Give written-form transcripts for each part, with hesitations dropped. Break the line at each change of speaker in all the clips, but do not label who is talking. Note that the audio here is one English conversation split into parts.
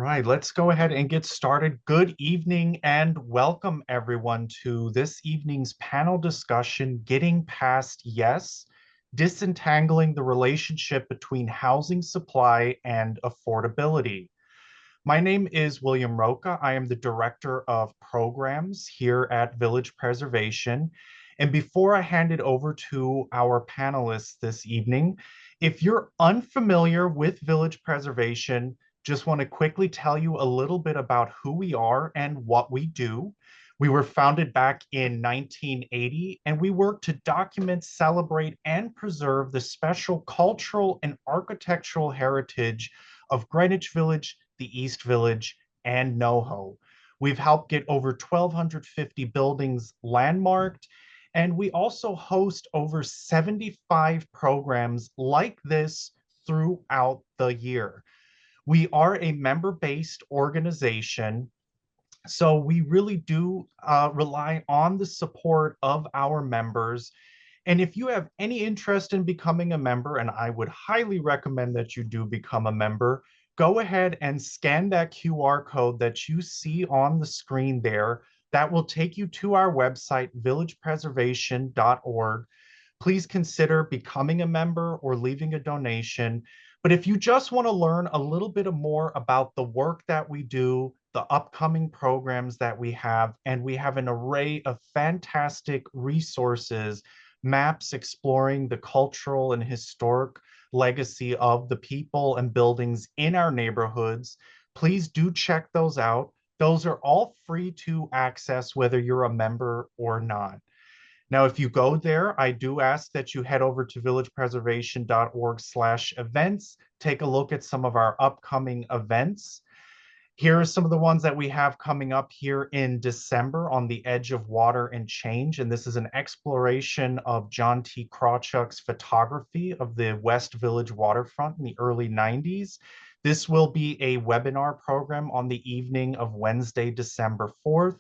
right, let's go ahead and get started. Good evening and welcome everyone to this evening's panel discussion, Getting Past Yes, Disentangling the Relationship Between Housing Supply and Affordability. My name is William Roca. I am the Director of Programs here at Village Preservation. And before I hand it over to our panelists this evening, if you're unfamiliar with Village Preservation, just want to quickly tell you a little bit about who we are and what we do. We were founded back in 1980, and we work to document, celebrate, and preserve the special cultural and architectural heritage of Greenwich Village, the East Village, and NoHo. We've helped get over 1,250 buildings landmarked, and we also host over 75 programs like this throughout the year. We are a member-based organization, so we really do rely on the support of our members. And if you have any interest in becoming a member, and I would highly recommend that you do become a member, go ahead and scan that QR code that you see on the screen there. That will take you to our website, villagepreservation.org. Please consider becoming a member or leaving a donation. But if you just want to learn a little bit more about the work that we do, the upcoming programs that we have, and we have an array of fantastic resources, maps exploring the cultural and historic legacy of the people and buildings in our neighborhoods, please do check those out. Those are all free to access whether you're a member or not. Now, if you go there, I do ask that you head over to villagepreservation.org/events, take a look at some of our upcoming events. Here are some of the ones that we have coming up here in December on the Edge of Water and Change. And this is an exploration of John T. Krawchuk's photography of the West Village waterfront in the early 90s. This will be a webinar program on the evening of Wednesday, December 4th.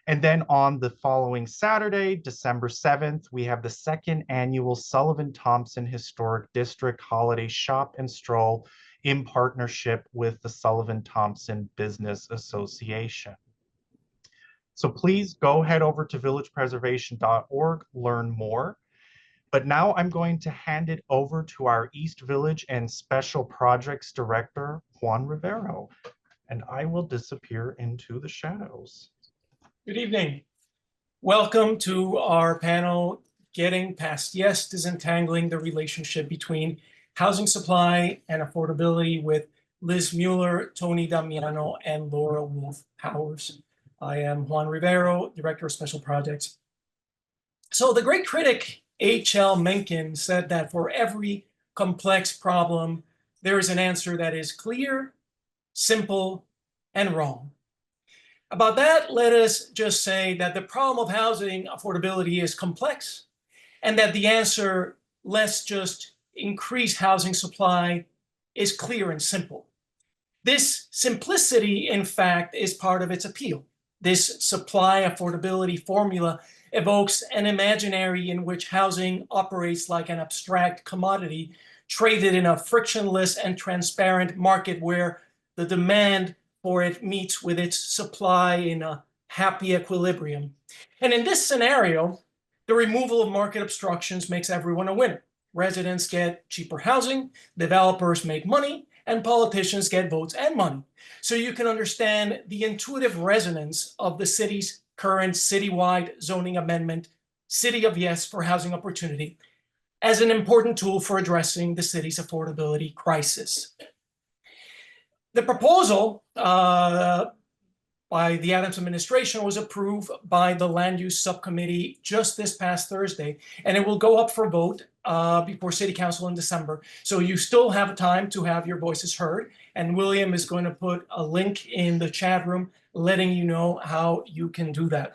And then on the following Saturday, December 7th, we have the second annual Sullivan-Thompson Historic District Holiday Shop and Stroll in partnership with the Sullivan-Thompson Business Association. So please go head over to villagepreservation.org, learn more. But now I'm going to hand it over to our East Village and Special Projects Director, Juan Rivero, and I will disappear into the shadows.
Good evening. Welcome to our panel, Getting Past Yes, Disentangling the Relationship Between Housing Supply and Affordability with Liz Mueller, Tony Damiano, and Laura Wolf Powers. I am Juan Rivero, Director of Special Projects. So the great critic H.L. Mencken said that for every complex problem, there is an answer that is clear, simple, and wrong. About that, let us just say that the problem of housing affordability is complex, and that the answer, let's just increase housing supply, is clear and simple. This simplicity, in fact, is part of its appeal. This supply affordability formula evokes an imaginary in which housing operates like an abstract commodity traded in a frictionless and transparent market where the demand for it meets with its supply in a happy equilibrium. And in this scenario, the removal of market obstructions makes everyone a winner. Residents get cheaper housing, developers make money, and politicians get votes and money. So you can understand the intuitive resonance of the city's current citywide zoning amendment, City of Yes for Housing Opportunity, as an important tool for addressing the city's affordability crisis. The proposal by the Adams administration was approved by the Land Use Subcommittee just this past Thursday, and it will go up for vote before City Council in December. So you still have time to have your voices heard, and William is going to put a link in the chat room letting you know how you can do that.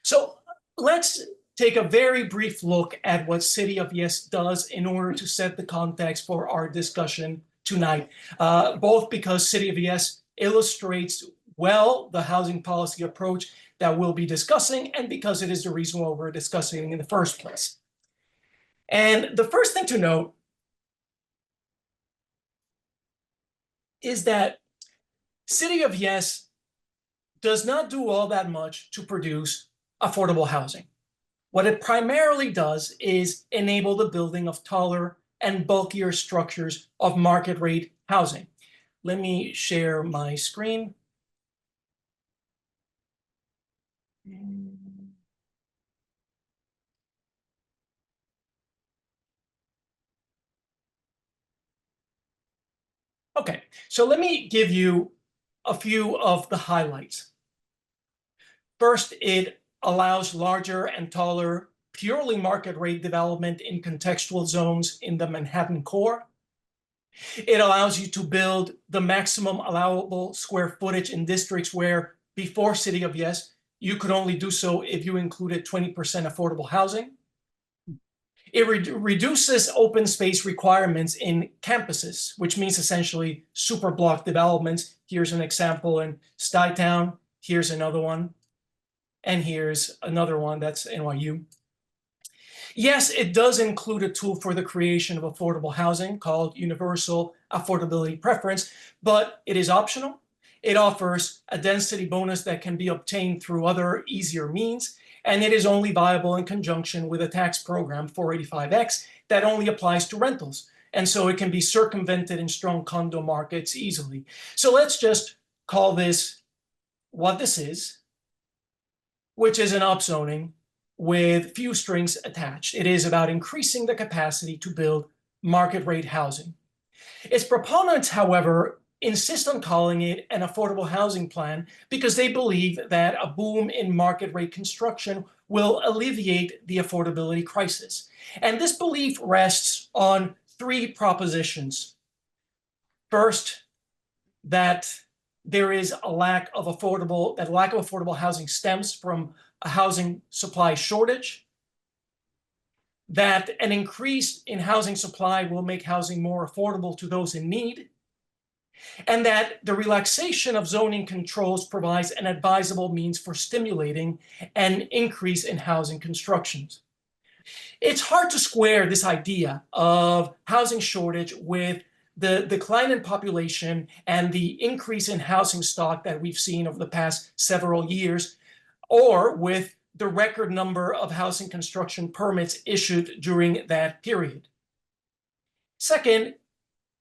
So let's take a very brief look at what City of Yes does in order to set the context for our discussion tonight, both because City of Yes illustrates well the housing policy approach that we'll be discussing, and because it is the reason why we're discussing in the first place. And the first thing to note is that City of Yes does not do all that much to produce affordable housing. What it primarily does is enable the building of taller and bulkier structures of market rate housing. Let me share my screen. Okay, so let me give you a few of the highlights. First, it allows larger and taller, purely market rate development in contextual zones in the Manhattan core. It allows you to build the maximum allowable square footage in districts where before City of Yes, you could only do so if you included 20% affordable housing. It reduces open space requirements in campuses, which means essentially super block developments. Here's an example in Stuytown. Here's another one. And here's another one that's NYU. Yes, it does include a tool for the creation of affordable housing called Universal Affordability Preference, but it is optional. It offers a density bonus that can be obtained through other easier means, and it is only viable in conjunction with a tax program, 485X, that only applies to rentals. And so it can be circumvented in strong condo markets easily. So let's just call this what this is, which is an upzoning with few strings attached. It is about increasing the capacity to build market rate housing. Its proponents, however, insist on calling it an affordable housing plan because they believe that a boom in market rate construction will alleviate the affordability crisis. And this belief rests on three propositions. First, that there is a lack of affordable housing stems from a housing supply shortage, that an increase in housing supply will make housing more affordable to those in need, and that the relaxation of zoning controls provides an advisable means for stimulating an increase in housing constructions. It's hard to square this idea of housing shortage with the decline in population and the increase in housing stock that we've seen over the past several years, or with the record number of housing construction permits issued during that period. Second,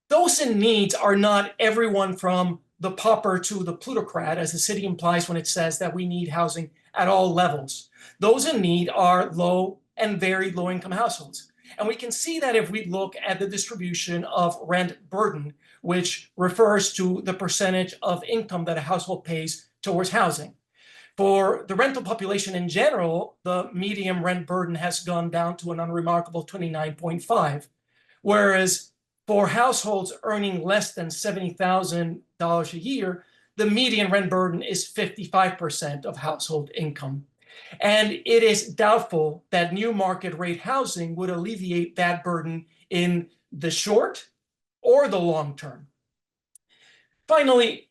those in need are not everyone from the pauper to the plutocrat, as the city implies when it says that we need housing at all levels. Those in need are low and very low-income households. And we can see that if we look at the distribution of rent burden, which refers to the percentage of income that a household pays towards housing. For the rental population in general, the median rent burden has gone down to an unremarkable 29.5, whereas for households earning less than $70,000 a year, the median rent burden is 55% of household income. And it is doubtful that new market rate housing would alleviate that burden in the short or the long term. Finally,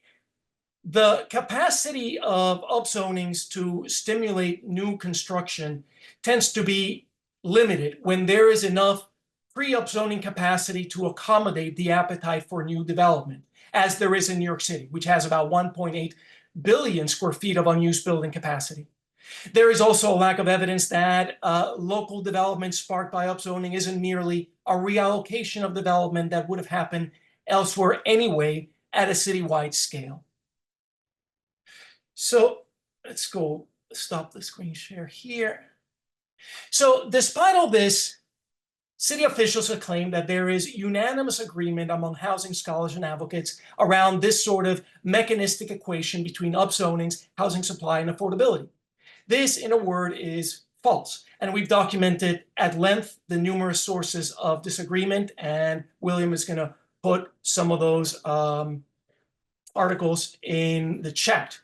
the capacity of upzonings to stimulate new construction tends to be limited when there is enough pre-upzoning capacity to accommodate the appetite for new development, as there is in New York City, which has about 1.8 billion square feet of unused building capacity. There is also a lack of evidence that local development sparked by upzoning isn't merely a reallocation of development that would have happened elsewhere anyway at a citywide scale. So let's go stop the screen share here. So despite all this, city officials have claimed that there is unanimous agreement among housing scholars and advocates around this sort of mechanistic equation between upzonings, housing supply, and affordability. This, in a word, is false. And we've documented at length the numerous sources of disagreement, and William is going to put some of those articles in the chat.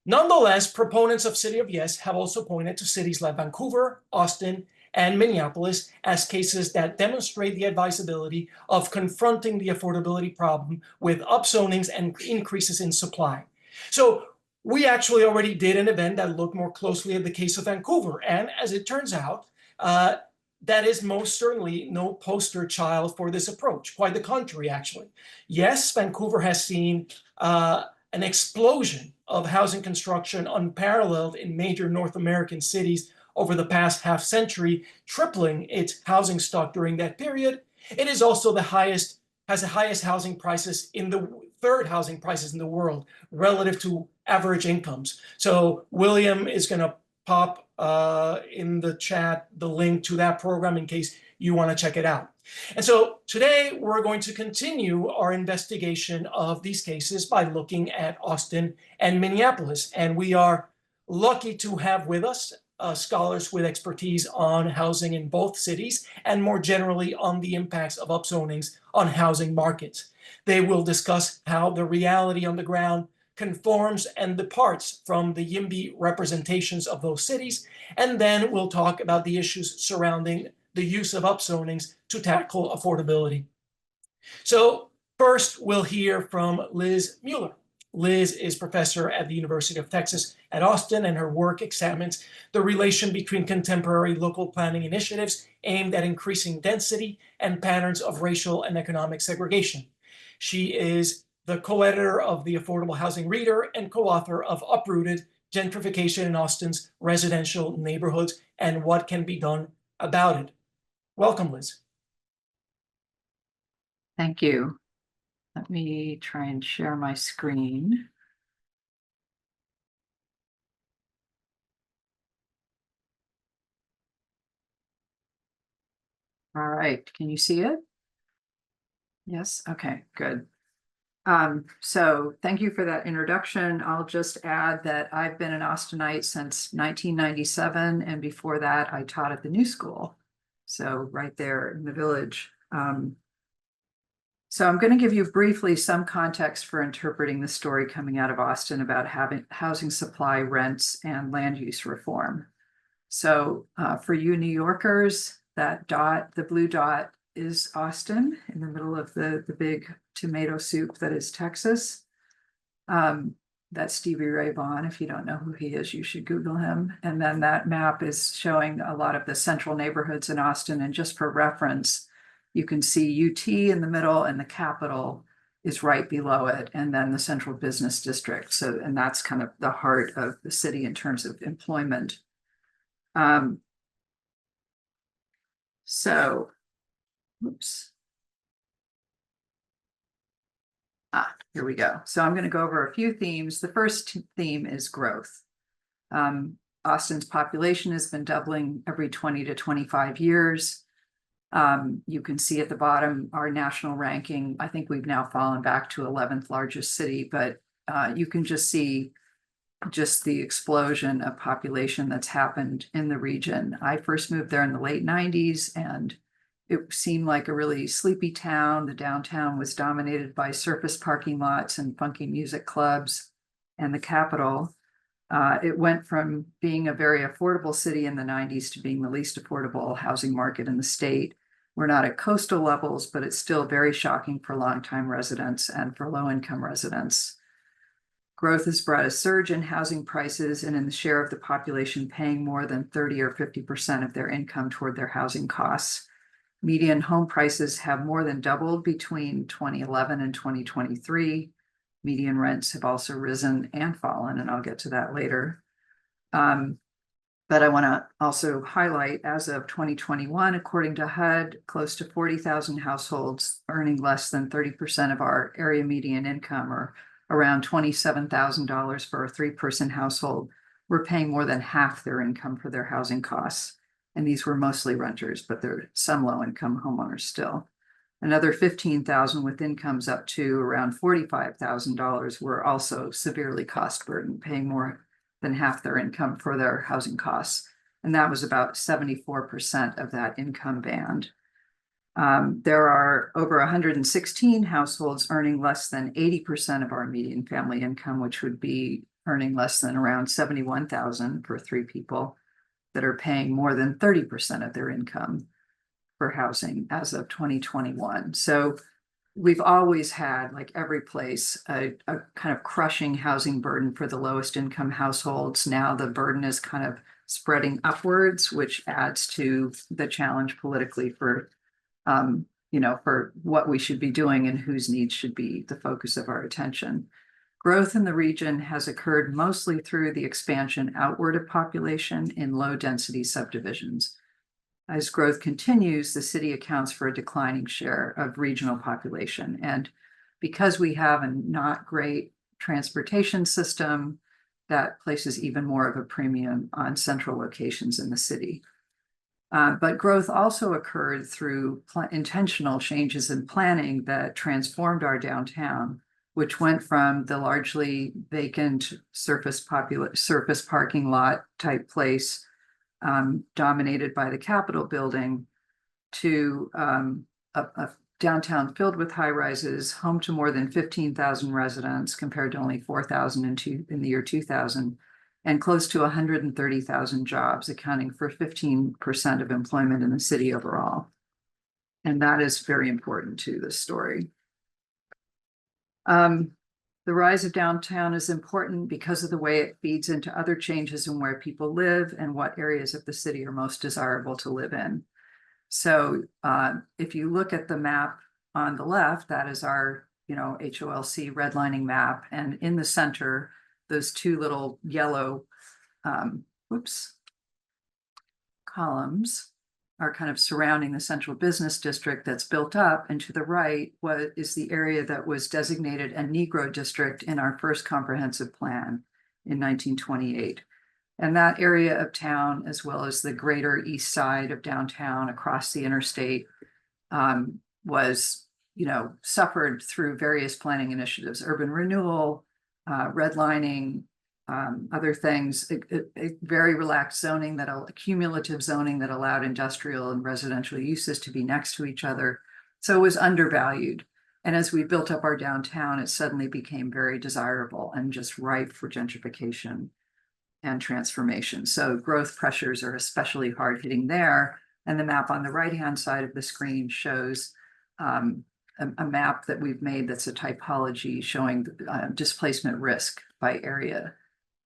Nonetheless, proponents of City of Yes have also pointed to cities like Vancouver, Austin, and Minneapolis as cases that demonstrate the advisability of confronting the affordability problem with upzonings and increases in supply. So we actually already did an event that looked more closely at the case of Vancouver. And as it turns out, that is most certainly no poster child for this approach. Quite the contrary, actually. Yes, Vancouver has seen an explosion of housing construction unparalleled in major North American cities over the past half century, tripling its housing stock during that period. It is also has the highest housing prices in the third housing prices in the world relative to average incomes. So William is going to pop in the chat the link to that program in case you want to check it out. And so today we're going to continue our investigation of these cases by looking at Austin and Minneapolis. And we are lucky to have with us scholars with expertise on housing in both cities and more generally on the impacts of upzonings on housing markets. They will discuss how the reality on the ground conforms and departs from the YIMBY representations of those cities, and then we'll talk about the issues surrounding the use of upzonings to tackle affordability. So first, we'll hear from Liz Mueller. Liz is professor at the University of Texas at Austin, and her work examines the relation between contemporary local planning initiatives aimed at increasing density and patterns of racial and economic segregation. She is the co-editor of the Affordable Housing Reader and co-author of Uprooted: Gentrification in Austin's Residential Neighborhoods and What Can Be Done About It. Welcome, Liz.
Thank you. Let me try and share my screen. All right, can you see it? Yes, okay, good. So thank you for that introduction. I'll just add that I've been an Austinite since 1997, and before that I taught at the New School, so right there in the Village. So I'm going to give you briefly some context for interpreting the story coming out of Austin about housing supply, rents, and land use reform. So for you New Yorkers, that dot, the blue dot, is Austin in the middle of the big tomato soup that is Texas. That's Stevie Ray Vaughan. If you don't know who he is, you should Google him. And then that map is showing a lot of the central neighborhoods in Austin. And just for reference, you can see UT in the middle, and the Capitol is right below it, and then the Central Business District. So, and that's kind of the heart of the city in terms of employment. Oops. Here we go. So I'm going to go over a few themes. The first theme is growth. Austin's population has been doubling every 20 to 25 years. You can see at the bottom our national ranking. I think we've now fallen back to 11th largest city, but you can just see just the explosion of population that's happened in the region. I first moved there in the late 90s, and it seemed like a really sleepy town. The downtown was dominated by surface parking lots and funky music clubs, and the Capitol. It went from being a very affordable city in the 90s to being the least affordable housing market in the state. We're not at coastal levels, but it's still very shocking for longtime residents and for low-income residents. Growth has brought a surge in housing prices and in the share of the population paying more than 30 or 50% of their income toward their housing costs. Median home prices have more than doubled between 2011 and 2023. Median rents have also risen and fallen, and I'll get to that later. But I want to also highlight, as of 2021, according to HUD, close to 40,000 households earning less than 30% of our area median income, or around $27,000 for a 3-person household, were paying more than half their income for their housing costs. And these were mostly renters, but there are some low-income homeowners still. Another 15,000 with incomes up to around $45,000 were also severely cost-burdened, paying more than half their income for their housing costs. And that was about 74% of that income band. There are over 116 households earning less than 80% of our median family income, which would be earning less than around $71,000 for 3 people, that are paying more than 30% of their income for housing as of 2021. So we've always had, like every place, a kind of crushing housing burden for the lowest income households. Now the burden is kind of spreading upwards, which adds to the challenge politically for, for what we should be doing and whose needs should be the focus of our attention. Growth in the region has occurred mostly through the expansion outward of population in low-density subdivisions. As growth continues, the city accounts for a declining share of regional population. And because we have a not great transportation system, that places even more of a premium on central locations in the city. But growth also occurred through intentional changes in planning that transformed our downtown, which went from the largely vacant surface parking lot type place dominated by the Capitol building to a downtown filled with high rises, home to more than 15,000 residents compared to only 4,000 in the year 2000, and close to 130,000 jobs, accounting for 15% of employment in the city overall. And that is very important to this story. The rise of downtown is important because of the way it feeds into other changes in where people live and what areas of the city are most desirable to live in. So if you look at the map on the left, that is our, HOLC redlining map. And in the center, those two little yellow columns are kind of surrounding the central business district that's built up. And to the right, what is the area that was designated a Negro district in our first comprehensive plan in 1928. And that area of town, as well as the greater east side of downtown across the interstate, was, suffered through various planning initiatives, urban renewal, redlining, other things, very relaxed zoning, cumulative zoning that allowed industrial and residential uses to be next to each other. So it was undervalued. And as we built up our downtown, it suddenly became very desirable and just ripe for gentrification and transformation. So growth pressures are especially hard hitting there. And the map on the right-hand side of the screen shows a map that we've made that's a typology showing displacement risk by area.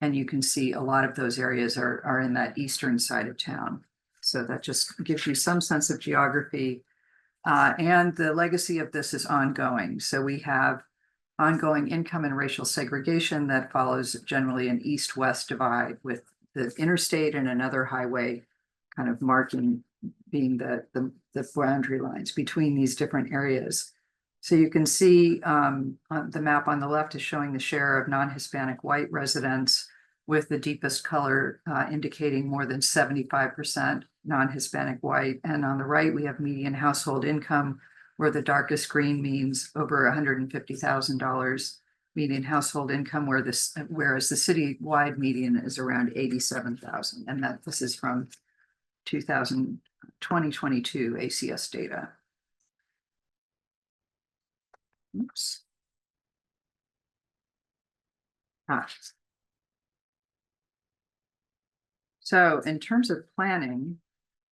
And you can see a lot of those areas are in that eastern side of town. So that just gives you some sense of geography. And the legacy of this is ongoing. So we have ongoing income and racial segregation that follows generally an east-west divide, with the interstate and another highway kind of marking being the boundary lines between these different areas. So you can see the map on the left is showing the share of non-Hispanic white residents, with the deepest color indicating more than 75% non-Hispanic white. And on the right, we have median household income, where the darkest green means over $150,000 median household income, whereas the city-wide median is around 87,000, and that this is from 2022 ACS data. Oops. So in terms of planning,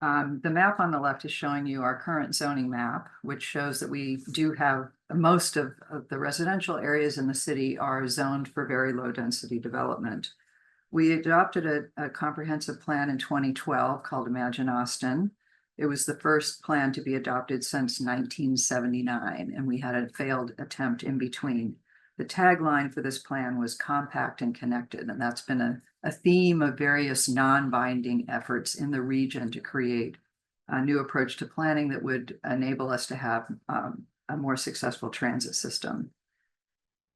the map on the left is showing you our current zoning map, which shows that we do have most of the residential areas in the city are zoned for very low density development. We adopted a comprehensive plan in 2012 called Imagine Austin. It was the first plan to be adopted since 1979, and we had a failed attempt in between. The tagline for this plan was compact and connected, and that's been a theme of various non-binding efforts in the region to create a new approach to planning that would enable us to have a more successful transit system.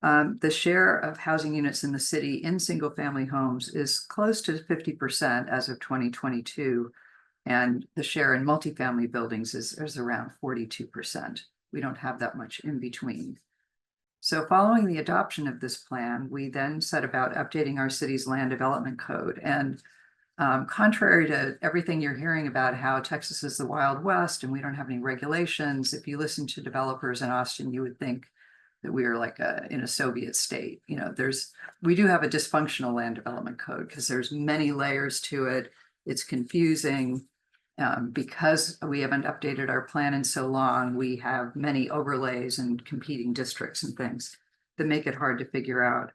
The share of housing units in the city in single-family homes is close to 50% as of 2022, and the share in multifamily buildings is around 42%. We don't have that much in between. So following the adoption of this plan, we then set about updating our city's land development code. And contrary to everything you're hearing about how Texas is the Wild West and we don't have any regulations, if you listen to developers in Austin, you would think that we are like in a Soviet state. We do have a dysfunctional land development code because there's many layers to it. It's confusing. Because we haven't updated our plan in so long, we have many overlays and competing districts and things that make it hard to figure out.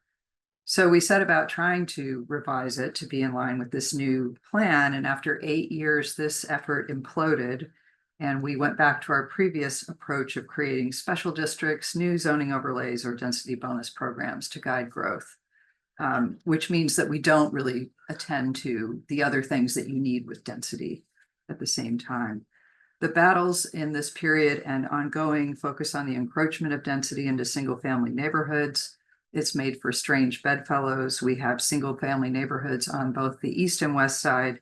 So we set about trying to revise it to be in line with this new plan. And after 8 years, this effort imploded And we went back to our previous approach of creating special districts, new zoning overlays, or density bonus programs to guide growth, which means that we don't really attend to the other things that you need with density at the same time. The battles in this period and ongoing focus on the encroachment of density into single-family neighborhoods. It's made for strange bedfellows. We have single-family neighborhoods on both the east and west side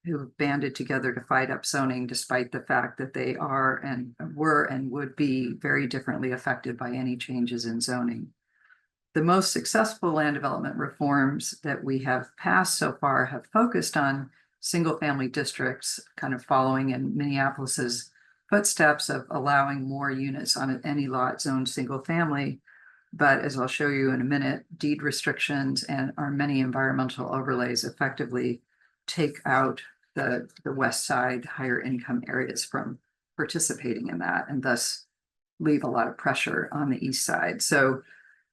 who banded together to fight upzoning, despite the fact that they are and were and would be very differently affected by any changes in zoning. The most successful land development reforms that we have passed so far have focused on single-family districts, kind of following in Minneapolis's footsteps of allowing more units on any lot zoned single-family. But as I'll show you in a minute, deed restrictions and our many environmental overlays effectively take out the west side higher income areas from participating in that, and thus leave a lot of pressure on the east side. So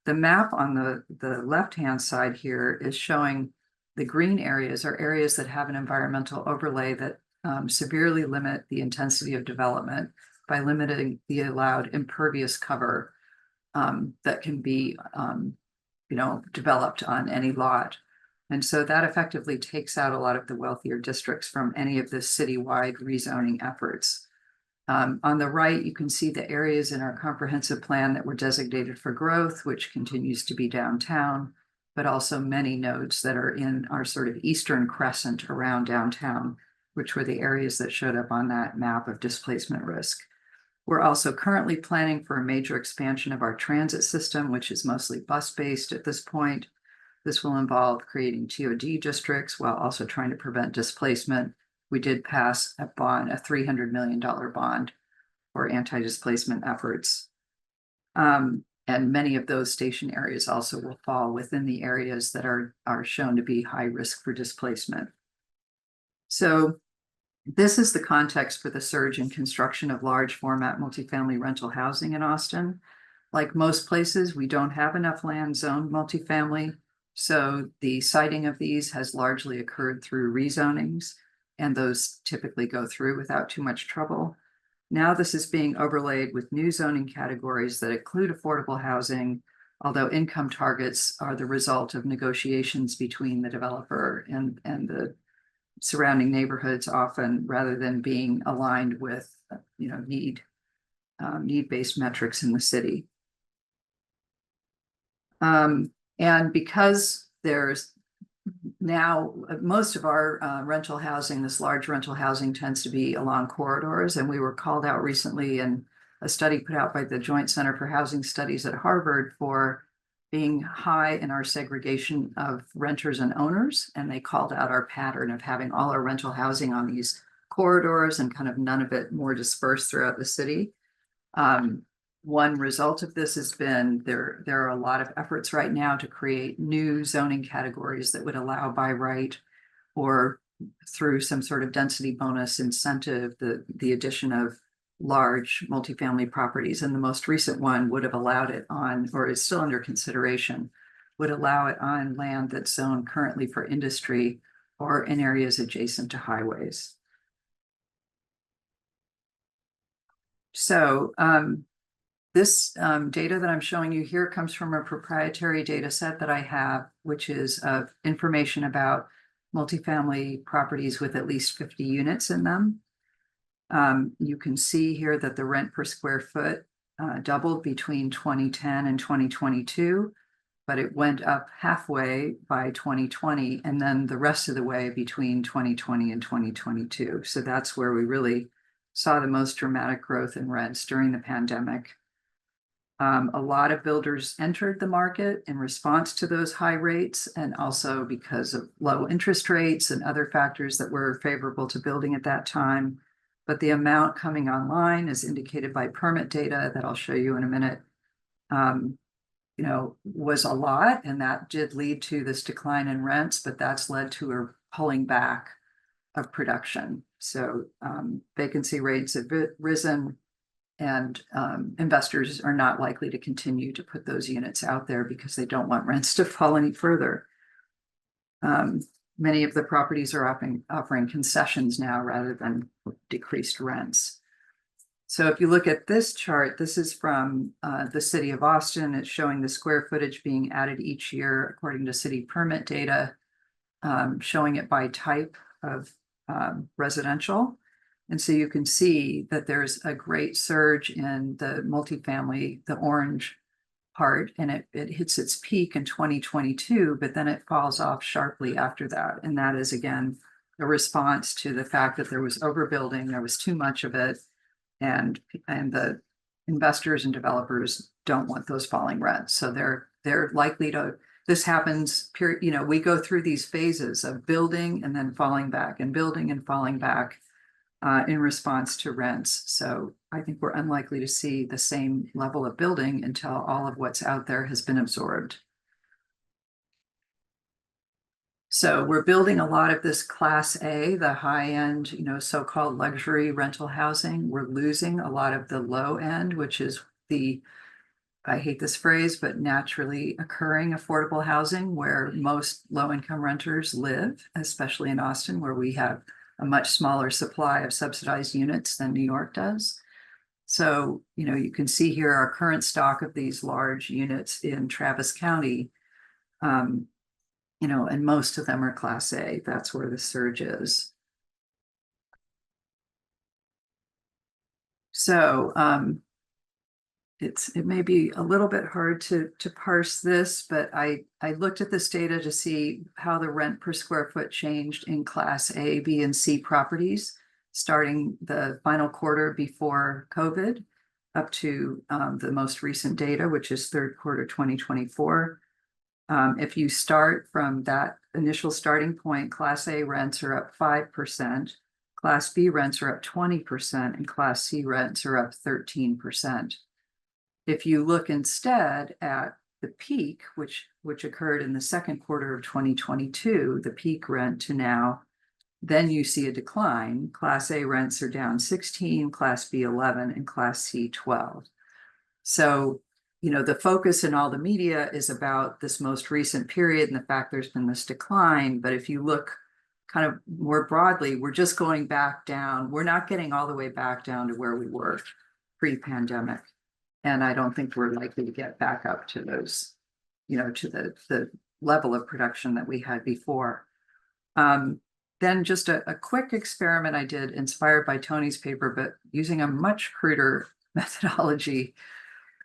the map on the left-hand side here is showing the green areas are areas that have an environmental overlay that severely limit the intensity of development by limiting the allowed impervious cover that can be developed on any lot. And so that effectively takes out a lot of the wealthier districts from any of the citywide rezoning efforts. On the right, you can see the areas in our comprehensive plan that were designated for growth, which continues to be downtown, but also many nodes that are in our sort of eastern crescent around downtown, which were the areas that showed up on that map of displacement risk. We're also currently planning for a major expansion of our transit system, which is mostly bus-based at this point. This will involve creating TOD districts while also trying to prevent displacement. We did pass a bond, a $300 million bond for anti-displacement efforts. And many of those station areas also will fall within the areas that are shown to be high risk for displacement. So this is the context for the surge in construction of large format multifamily rental housing in Austin. Like most places, we don't have enough land zoned multifamily. So the siting of these has largely occurred through rezonings, and those typically go through without too much trouble. Now this is being overlaid with new zoning categories that include affordable housing, although income targets are the result of negotiations between the developer and the surrounding neighborhoods often, rather than being aligned with need-based metrics in the city. And because there's now most of our rental housing, this large rental housing tends to be along corridors, and we were called out recently in a study put out by the Joint Center for Housing Studies at Harvard for being high in our segregation of renters and owners, and they called out our pattern of having all our rental housing on these corridors and kind of none of it more dispersed throughout the city. One result of this has been there are a lot of efforts right now to create new zoning categories that would allow by right or through some sort of density bonus incentive the addition of large multifamily properties. And the most recent one would have allowed it on, or is still under consideration, would allow it on land that's zoned currently for industry or in areas adjacent to highways. So this data that I'm showing you here comes from a proprietary data set that I have, which is of information about multifamily properties with at least 50 units in them. You can see here that the rent per square foot doubled between 2010 and 2022, but it went up halfway by 2020, and then the rest of the way between 2020 and 2022. So that's where we really saw the most dramatic growth in rents during the pandemic. A lot of builders entered the market in response to those high rates, and also because of low interest rates and other factors that were favorable to building at that time. But the amount coming online, as indicated by permit data that I'll show you in a minute, was a lot, and that did lead to this decline in rents, but that's led to a pulling back of production. So vacancy rates have risen, and investors are not likely to continue to put those units out there because they don't want rents to fall any further. Many of the properties are offering concessions now rather than decreased rents. So if you look at this chart, this is from the city of Austin. It's showing the square footage being added each year according to city permit data, showing it by type of residential. And so you can see that there's a great surge in the multifamily, the orange part, and it hits its peak in 2022, but then it falls off sharply after that. And that is, again, a response to the fact that there was overbuilding, there was too much of it, and the investors and developers don't want those falling rents. So they're likely to, this happens, you know, we go through these phases of building and then falling back and building and falling back in response to rents. So I think we're unlikely to see the same level of building until all of what's out there has been absorbed. So we're building a lot of this Class A, the high-end, you know, so-called luxury rental housing. We're losing a lot of the low end, which is the, I hate this phrase, but naturally occurring affordable housing where most low-income renters live, especially in Austin, where we have a much smaller supply of subsidized units than New York does. So, you know, you can see here our current stock of these large units in Travis County, you know, and most of them are Class A. That's where the surge is. So it may be a little bit hard to parse this, but I looked at this data to see how the rent per square foot changed in Class A, B, and C properties, starting the final quarter before COVID up to the most recent data, which is third quarter 2024. If you start from that initial starting point, Class A rents are up 5%, Class B rents are up 20%, and Class C rents are up 13%. If you look instead at the peak, which occurred in the second quarter of 2022, the peak rent to now, then you see a decline. Class A rents are down 16, Class B 11, and Class C 12. So, you know, the focus in all the media is about this most recent period and the fact there's been this decline. But if you look kind of more broadly, we're just going back down. We're not getting all the way back down to where we were pre-pandemic. And I don't think we're likely to get back up to those, you know, to the level of production that we had before. Then just a quick experiment I did, inspired by Tony's paper, but using a much cruder methodology.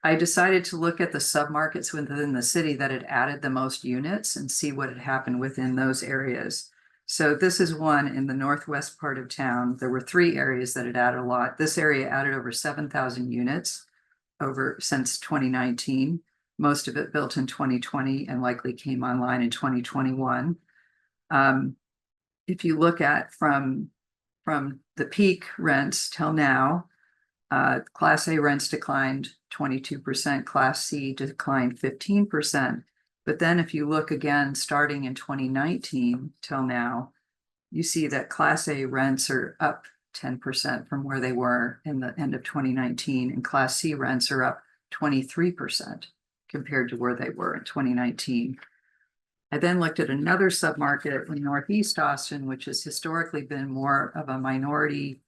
I decided to look at the submarkets within the city that had added the most units and see what had happened within those areas. So this is one in the northwest part of town. There were 3 areas that had added a lot. This area added over 7,000 units since 2019, most of it built in 2020 and likely came online in 2021. If you look at from the peak rents till now, Class A rents declined 22%, Class C declined 15%. But then if you look again, starting in 2019 till now, you see that Class A rents are up 10% from where they were in the end of 2019, and Class C rents are up 23% compared to where they were in 2019. I then looked at another submarket in Northeast Austin, which has historically been more of a minority,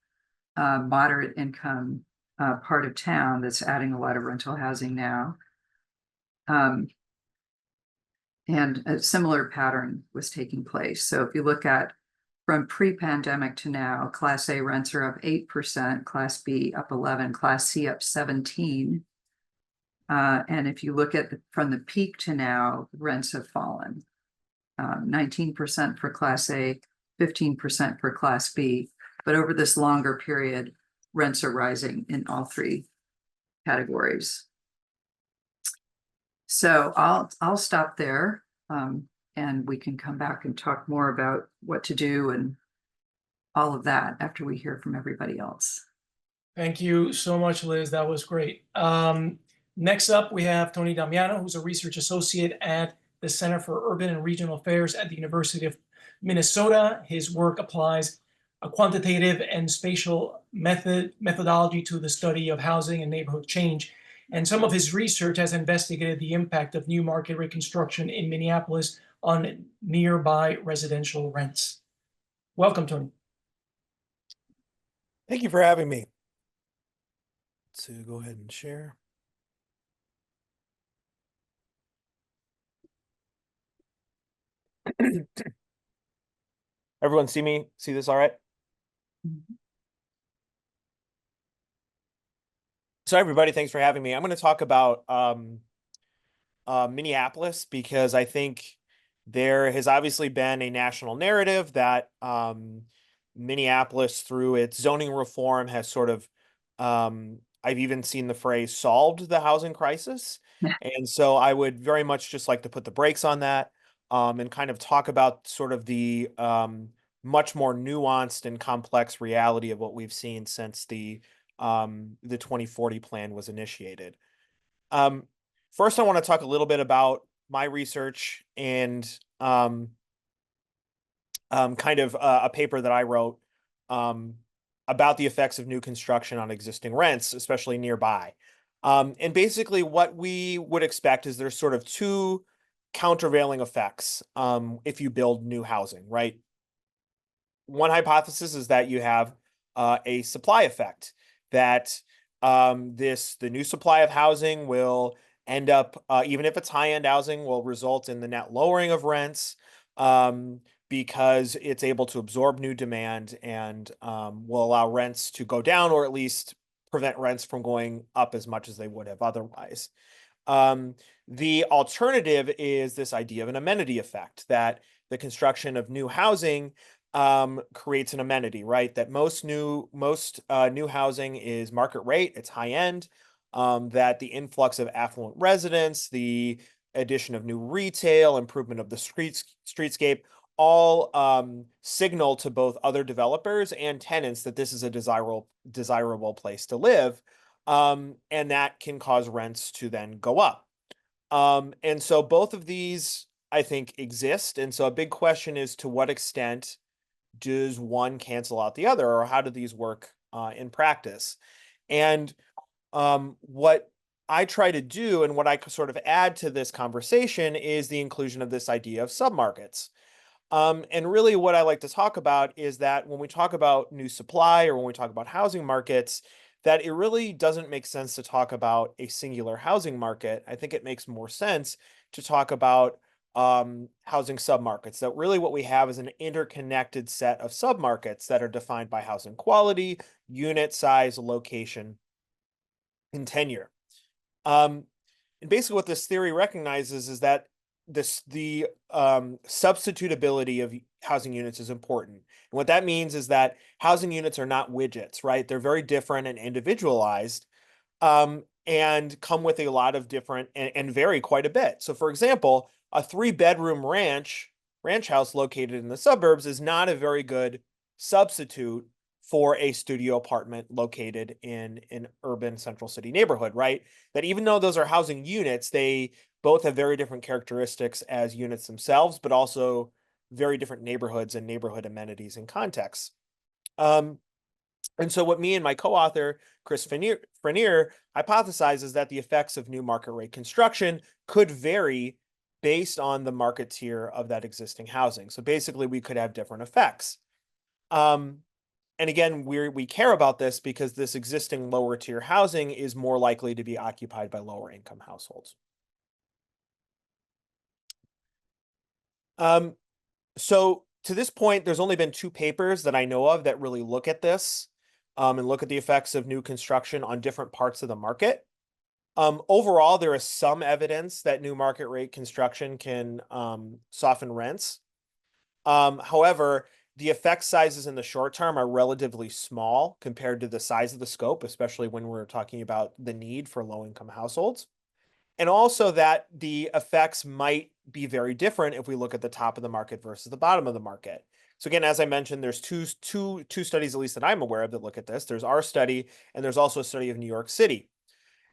moderate income part of town that's adding a lot of rental housing now. And a similar pattern was taking place. So if you look at from pre-pandemic to now, Class A rents are up 8%, Class B up 11, Class C up 17. And if you look at from the peak to now, rents have fallen 19% for Class A, 15% for Class B. But over this longer period, rents are rising in all 3 categories. So I'll stop there. And we can come back and talk more about what to do and all of that after we hear from everybody else.
Thank you so much, Liz. That was great. Next up, we have Tony Damiano, who's a research associate at the Center for Urban and Regional Affairs at the University of Minnesota. His work applies a quantitative and spatial methodology to the study of housing and neighborhood change. And some of his research has investigated the impact of new market reconstruction in Minneapolis on nearby residential rents. Welcome, Tony.
Thank you for having me. to go ahead and share. Everyone see me? See this all right? So everybody, thanks for having me. I'm going to talk about Minneapolis because I think there has obviously been a national narrative that Minneapolis, through its zoning reform, has sort of, I've even seen the phrase solved the housing crisis. And so I would very much just like to put the brakes on that and kind of talk about sort of the much more nuanced and complex reality of what we've seen since the 2040 plan was initiated. First, I want to talk a little bit about my research and kind of a paper that I wrote about the effects of new construction on existing rents, especially nearby. And basically what we would expect is there's sort of two countervailing effects if you build new housing, right? One hypothesis is that you have a supply effect, that the new supply of housing will end up, even if it's high-end housing, will result in the net lowering of rents because it's able to absorb new demand and will allow rents to go down, or at least prevent rents from going up as much as they would have otherwise. The alternative is this idea of an amenity effect, that the construction of new housing creates an amenity, right? That most new housing is market rate, it's high end, that the influx of affluent residents, the addition of new retail, improvement of the streetscape, all signal to both other developers and tenants that this is a desirable place to live, and that can cause rents to then go up. And so both of these, I think, exist. And so a big question is, to what extent does one cancel out the other, or how do these work in practice? And what I try to do, and what I sort of add to this conversation, is the inclusion of this idea of submarkets. And really what I like to talk about is that when we talk about new supply, or when we talk about housing markets, that it really doesn't make sense to talk about a singular housing market. I think it makes more sense to talk about housing submarkets. That really what we have is an interconnected set of submarkets that are defined by housing quality, unit size, location, and tenure. And basically what this theory recognizes is that the substitutability of housing units is important. And what that means is that housing units are not widgets, right? They're very different and individualized, and come with a lot of different and vary quite a bit. So for example, a 3-bedroom ranch house located in the suburbs is not a very good substitute for a studio apartment located in an urban central city neighborhood, right? That even though those are housing units, they both have very different characteristics as units themselves, but also very different neighborhoods and neighborhood amenities and contexts. And so what me and my co-author, Chris Frenier, hypothesize is that the effects of new market rate construction could vary based on the market tier of that existing housing. So basically we could have different effects. And again, we care about this because this existing lower tier housing is more likely to be occupied by lower income households. So to this point, there's only been 2 papers that I know of that really look at this and look at the effects of new construction on different parts of the market. Overall, there is some evidence that new market rate construction can soften rents. However, the effect sizes in the short term are relatively small compared to the size of the scope, especially when we're talking about the need for low-income households. And also that the effects might be very different if we look at the top of the market versus the bottom of the market. So again, as I mentioned, there's two studies, at least that I'm aware of, that look at this. There's our study, and there's also a study of New York City.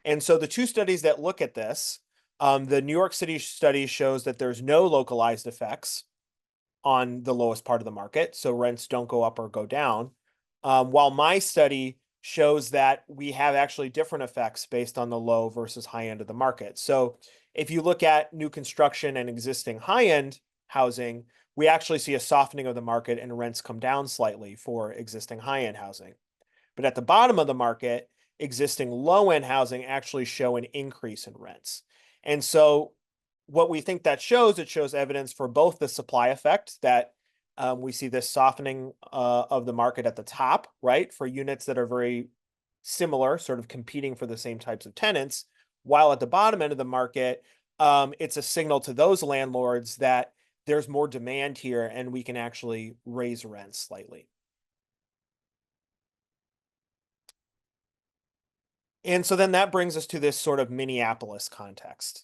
And so the 2 studies that look at this, the New York City study shows that there's no localized effects on the lowest part of the market, so rents don't go up or go down, while my study shows that we have actually different effects based on the low versus high end of the market. So if you look at new construction and existing high-end housing, we actually see a softening of the market and rents come down slightly for existing high-end housing. But at the bottom of the market, existing low-end housing actually show an increase in rents. And so what we think that shows, it shows evidence for both the supply effect that we see this softening of the market at the top, right, for units that are very similar, sort of competing for the same types of tenants, while at the bottom end of the market, it's a signal to those landlords that there's more demand here and we can actually raise rents slightly. And so then that brings us to this sort of Minneapolis context.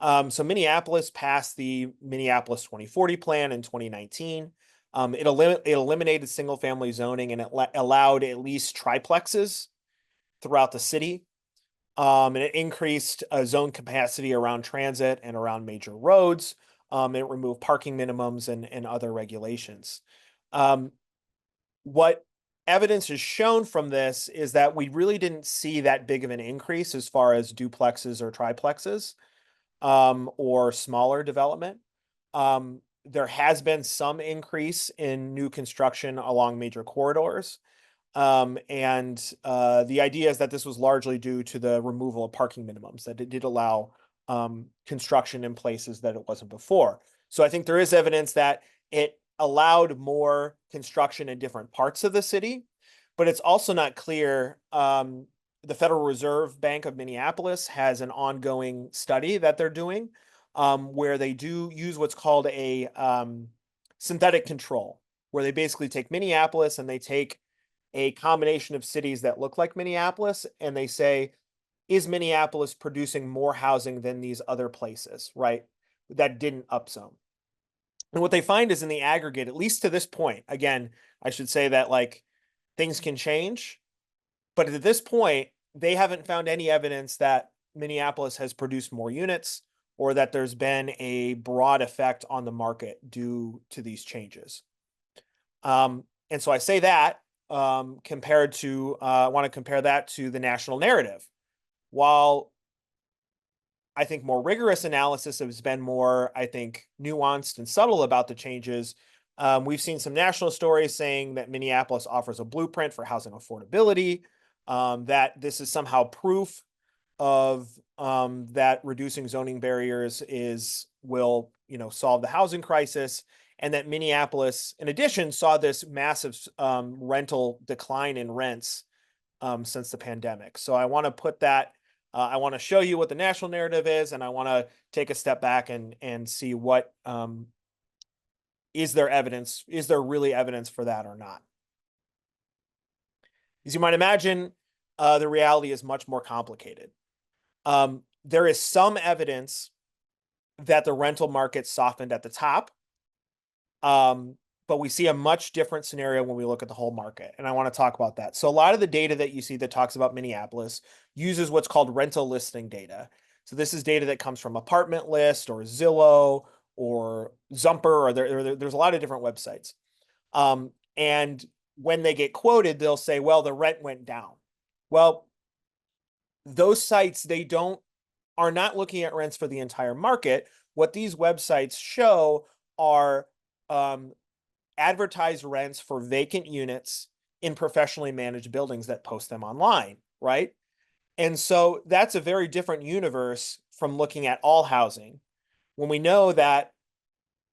So Minneapolis passed the Minneapolis 2040 plan in 2019. It eliminated single family zoning and it allowed at least triplexes throughout the city. And it increased zone capacity around transit and around major roads. It removed parking minimums and other regulations. What evidence is shown from this is that we really didn't see that big of an increase as far as duplexes or triplexes or smaller development. There has been some increase in new construction along major corridors. The idea is that this was largely due to the removal of parking minimums, that it did allow construction in places that it wasn't before. So I think there is evidence that it allowed more construction in different parts of the city, but it's also not clear. The Federal Reserve Bank of Minneapolis has an ongoing study that they're doing where they do use what's called a synthetic control, where they basically take Minneapolis and they take a combination of cities that look like Minneapolis and they say, is Minneapolis producing more housing than these other places, right, that didn't upzone? And what they find is in the aggregate, at least to this point, again, I should say that like things can change, but at this point, they haven't found any evidence that Minneapolis has produced more units or that there's been a broad effect on the market due to these changes. And so I say that compared to, I want to compare that to the national narrative. While I think more rigorous analysis has been more, I think, nuanced and subtle about the changes, we've seen some national stories saying that Minneapolis offers a blueprint for housing affordability, that this is somehow proof of that reducing zoning barriers will solve the housing crisis, and that Minneapolis, in addition, saw this massive rental decline in rents since the pandemic. So I want to put that. I want to show you what the national narrative is, and I want to take a step back and see what is there evidence? Is there really evidence for that or not? As you might imagine, the reality is much more complicated. There is some evidence that the rental market softened at the top, but we see a much different scenario when we look at the whole market, and I want to talk about that. So a lot of the data that you see that talks about Minneapolis uses what's called rental listing data. So this is data that comes from Apartment List or Zillow or Zumper, or there's a lot of different websites. And when they get quoted, they'll say, well, the rent went down. Well, those sites, are not looking at rents for the entire market. What these websites show are advertised rents for vacant units in professionally managed buildings that post them online, right? And so that's a very different universe from looking at all housing, when we know that,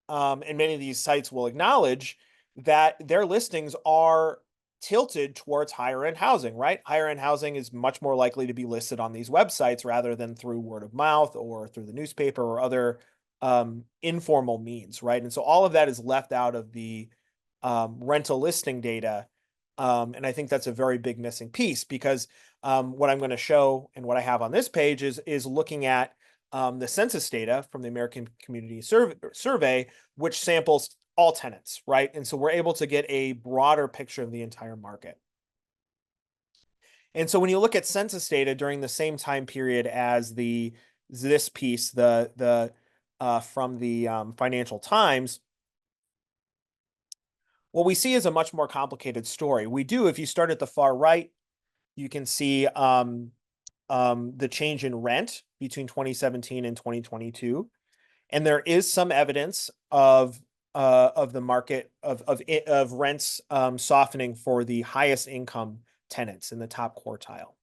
and many of these sites will acknowledge that their listings are tilted towards higher end housing, right? Higher end housing is much more likely to be listed on these websites rather than through word of mouth or through the newspaper or other informal means, right? And so all of that is left out of the rental listing data. And I think that's a very big missing piece, because what I'm going to show and what I have on this page is looking at the census data from the American Community Survey, which samples all tenants, right? And so we're able to get a broader picture of the entire market. And so when you look at census data during the same time period as this piece, from the Financial Times, what we see is a much more complicated story. If you start at the far right, you can see the change in rent between 2017 and 2022. And there is some evidence of the market of rents softening for the highest income tenants in the top quartile.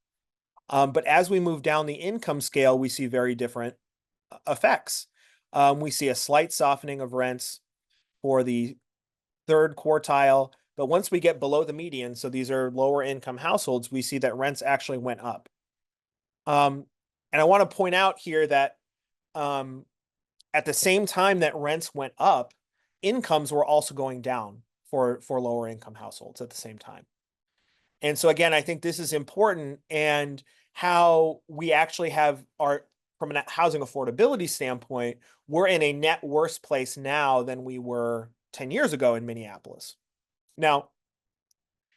But as we move down the income scale, we see very different effects. We see a slight softening of rents for the third quartile, but once we get below the median, so these are lower income households, we see that rents actually went up. And I want to point out here that at the same time that rents went up, incomes were also going down for lower income households at the same time. And so again, I think this is important, and how we actually have from a housing affordability standpoint, we're in a net worse place now than we were 10 years ago in Minneapolis. Now,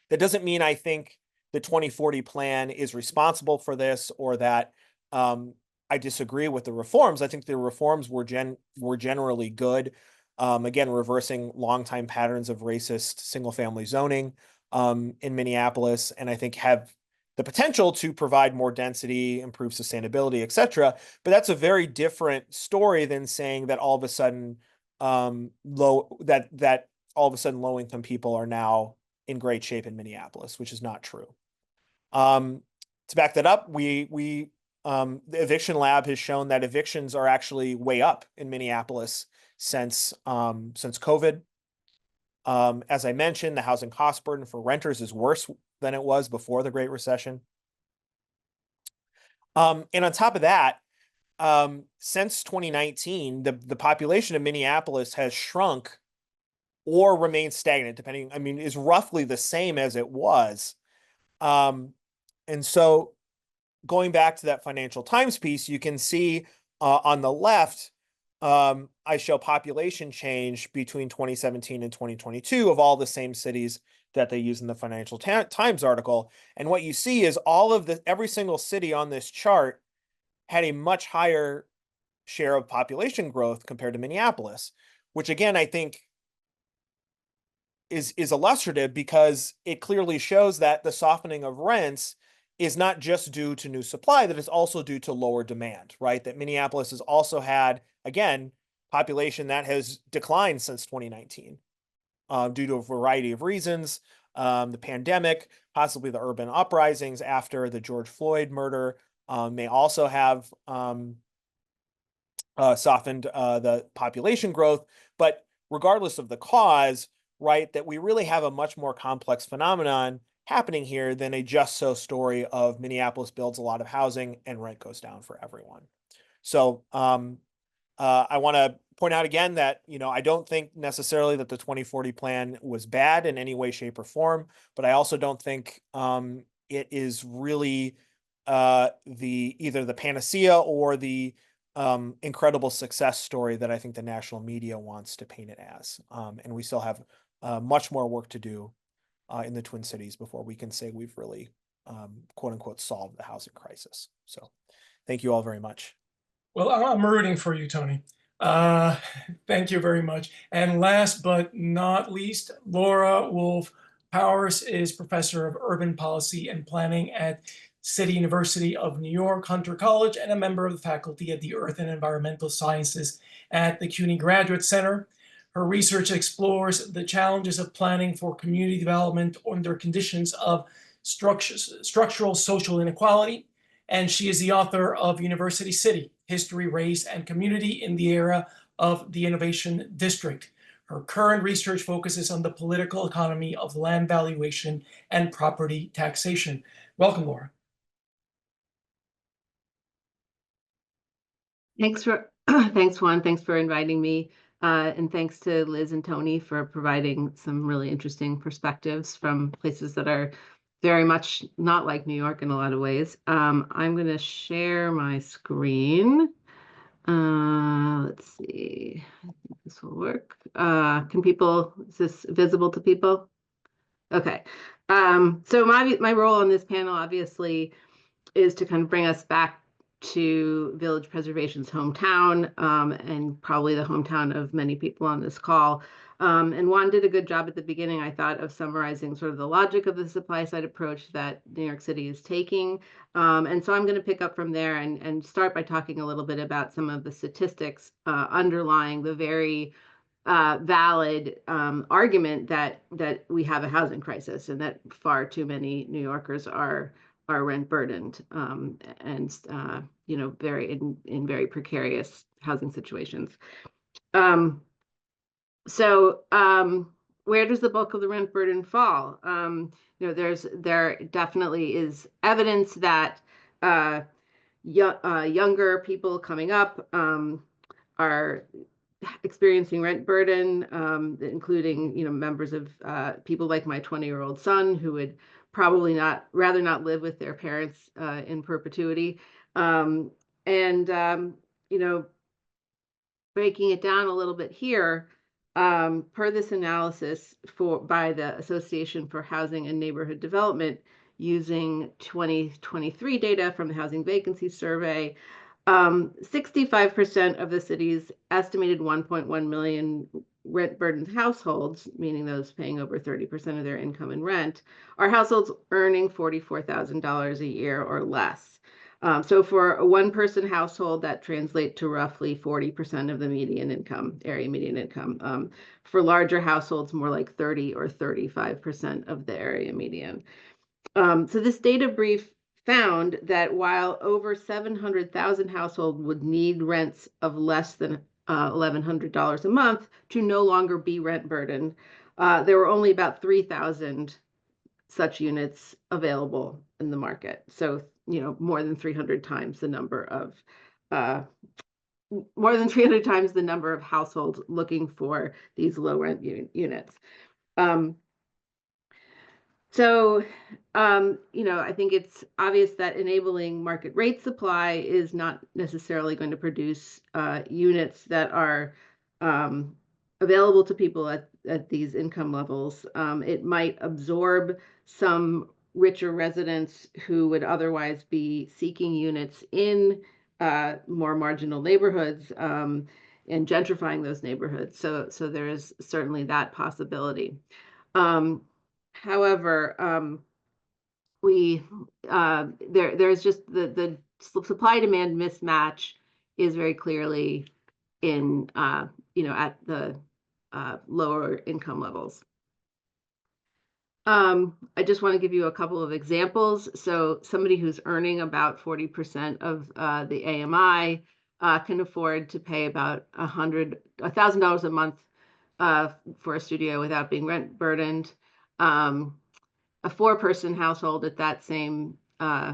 that doesn't mean I think the 2040 plan is responsible for this, or that I disagree with the reforms. I think the reforms were generally good. Again, reversing longtime patterns of racist single-family zoning in Minneapolis, and I think have the potential to provide more density, improve sustainability, et cetera. But that's a very different story than saying that all of a sudden low income people are now in great shape in Minneapolis, which is not true. To back that up, the eviction lab has shown that evictions are actually way up in Minneapolis since COVID. As I mentioned, the housing cost burden for renters is worse than it was before the Great Recession. And on top of that, since 2019, the population of Minneapolis has shrunk or remained stagnant, is roughly the same as it was. And so going back to that Financial Times piece, you can see on the left, I show population change between 2017 and 2022 of all the same cities that they use in the Financial Times article. And what you see is every single city on this chart had a much higher share of population growth compared to Minneapolis, which again, I think is illustrative, because it clearly shows that the softening of rents is not just due to new supply, that it's also due to lower demand, right? That Minneapolis has also had, again, population that has declined since 2019 due to a variety of reasons. The pandemic, possibly the urban uprisings after the George Floyd murder may also have softened the population growth. But regardless of the cause, right, that we really have a much more complex phenomenon happening here than a just so story of Minneapolis builds a lot of housing and rent goes down for everyone. So I want to point out again that, I don't think necessarily that the 2040 plan was bad in any way, shape, or form, but I also don't think it is really either the panacea or the incredible success story that I think the national media wants to paint it as. And we still have much more work to do in the Twin Cities before we can say we've really, quote unquote, solved the housing crisis. So thank you all very much.
Well, I'm rooting for you, Tony. Thank you very much. And last but not least, Laura Wolf Powers is professor of urban policy and planning at City University of New York, Hunter College, and a member of the faculty of the Earth and Environmental Sciences at the CUNY Graduate Center. Her research explores the challenges of planning for community development under conditions of structural social inequality, and she is the author of University City: History, Race, and Community in the Era of the Innovation District. Her current research focuses on the political economy of land valuation and property taxation. Welcome, Laura.
Thanks, Juan. Thanks for inviting me. And thanks to Liz and Tony for providing some really interesting perspectives from places that are very much not like New York in a lot of ways. I'm going to share my screen. Let's see. I think this will work. Is this visible to people? Okay. So my role on this panel, obviously, is to kind of bring us back to Village Preservation's hometown, and probably the hometown of many people on this call. And Juan did a good job at the beginning, I thought, of summarizing sort of the logic of the supply side approach that New York City is taking. And so I'm going to pick up from there and start by talking a little bit about some of the statistics underlying the very valid argument that we have a housing crisis and that far too many New Yorkers are rent burdened and very in very precarious housing situations. Where does the bulk of the rent burden fall? There definitely is evidence that younger people coming up are experiencing rent burden, including members of people like my 20-year-old son, who would probably rather not live with their parents in perpetuity. Breaking it down a little bit here, per this analysis by the Association for Housing and Neighborhood Development, using 2023 data from the Housing Vacancy Survey, 65% of the city's estimated 1.1 million rent burdened households, meaning those paying over 30% of their income in rent, are households earning $44,000 a year or less. So for a one-person household, that translates to roughly 40% of the median income, area median income. For larger households, more like 30 or 35% of the area median. So this data brief found that while over 700,000 households would need rents of less than $1,100 a month to no longer be rent burdened, there were only about 3,000 such units available in the market. So, more than 300 times the number of households looking for these low rent units. I think it's obvious that enabling market rate supply is not necessarily going to produce units that are available to people at these income levels. It might absorb some richer residents who would otherwise be seeking units in more marginal neighborhoods and gentrifying those neighborhoods. So there is certainly that possibility. However, there's just the supply demand mismatch is very clearly in at the lower income levels. I just want to give you a couple of examples. So somebody who's earning about 40% of the AMI can afford to pay about $1,000 a month for a studio without being rent burdened. A four-person household at that same AMI